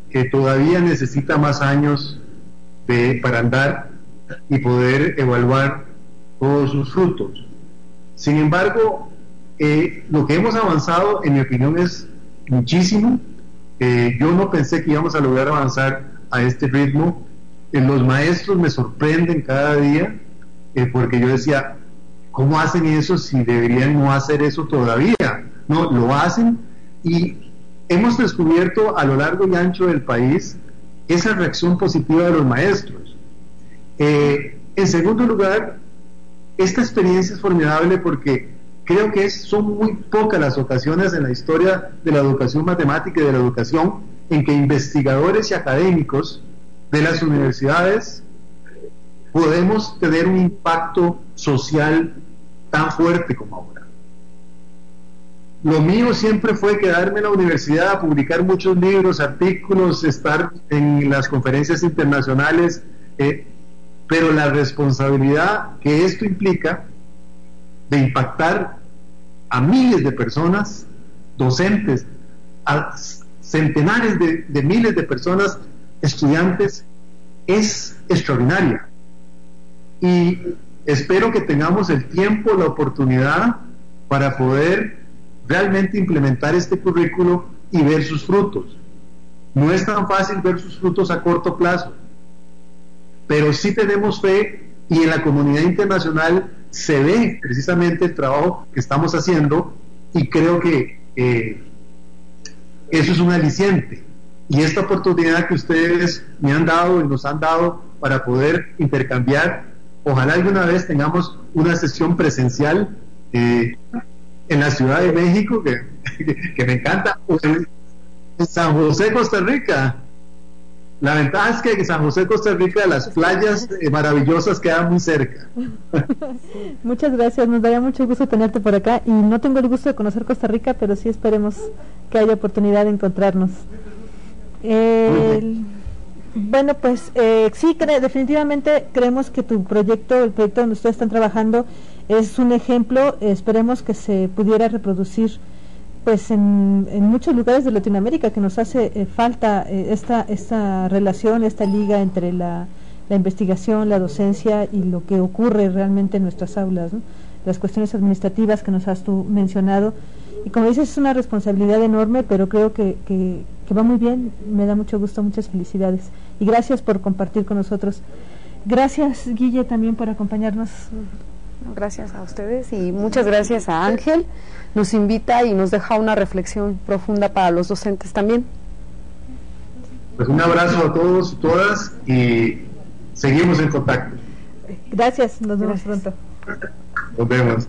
[SPEAKER 5] que todavía necesita más años para andar y poder evaluar todos sus frutos. Sin embargo, lo que hemos avanzado, en mi opinión, es muchísimo. Yo no pensé que íbamos a lograr avanzar a este ritmo. Los maestros me sorprenden cada día, porque yo decía, ¿cómo hacen eso si deberían no hacer eso todavía? No, lo hacen, y hemos descubierto a lo largo y ancho del país esa reacción positiva de los maestros. En segundo lugar, esta experiencia es formidable porque creo que son muy pocas las ocasiones en la historia de la educación matemática y de la educación en que investigadores y académicos de las universidades podemos tener un impacto social tan fuerte como ahora. Lo mío siempre fue quedarme en la universidad a publicar muchos libros, artículos, estar en las conferencias internacionales, pero la responsabilidad que esto implica de impactar a miles de personas, docentes, a centenares de miles de personas, estudiantes, es extraordinaria. Y espero que tengamos el tiempo, la oportunidad para poder realmente implementar este currículo y ver sus frutos. No es tan fácil ver sus frutos a corto plazo, pero sí tenemos fe, y en la comunidad internacional se ve precisamente el trabajo que estamos haciendo, y creo que eso es un aliciente. Y esta oportunidad que ustedes me han dado y nos han dado para poder intercambiar, ojalá alguna vez tengamos una sesión presencial en la Ciudad de México, que me encanta, o en San José, Costa Rica. La ventaja es que en San José, Costa Rica, las playas maravillosas quedan muy cerca.
[SPEAKER 2] Muchas gracias, nos daría mucho gusto tenerte por acá, y no tengo el gusto de conocer Costa Rica, pero sí esperemos que haya oportunidad de encontrarnos. Bueno, pues sí, definitivamente creemos que tu proyecto, el proyecto donde ustedes están trabajando, es un ejemplo. Esperemos que se pudiera reproducir pues en muchos lugares de Latinoamérica, que nos hace falta esta relación, esta liga entre la investigación, la docencia y lo que ocurre realmente en nuestras aulas, ¿no? Las cuestiones administrativas que nos has tú mencionado, y como dices, es una responsabilidad enorme, pero creo que va muy bien. Me da mucho gusto, muchas felicidades, y gracias por compartir con nosotros. Gracias, Guille, también por acompañarnos.
[SPEAKER 3] Gracias a ustedes, y muchas gracias a Ángel. Nos invita y nos deja una reflexión profunda para los docentes también.
[SPEAKER 5] Pues un abrazo a todos y todas, y seguimos en contacto.
[SPEAKER 2] Gracias, nos vemos pronto.
[SPEAKER 5] Nos vemos.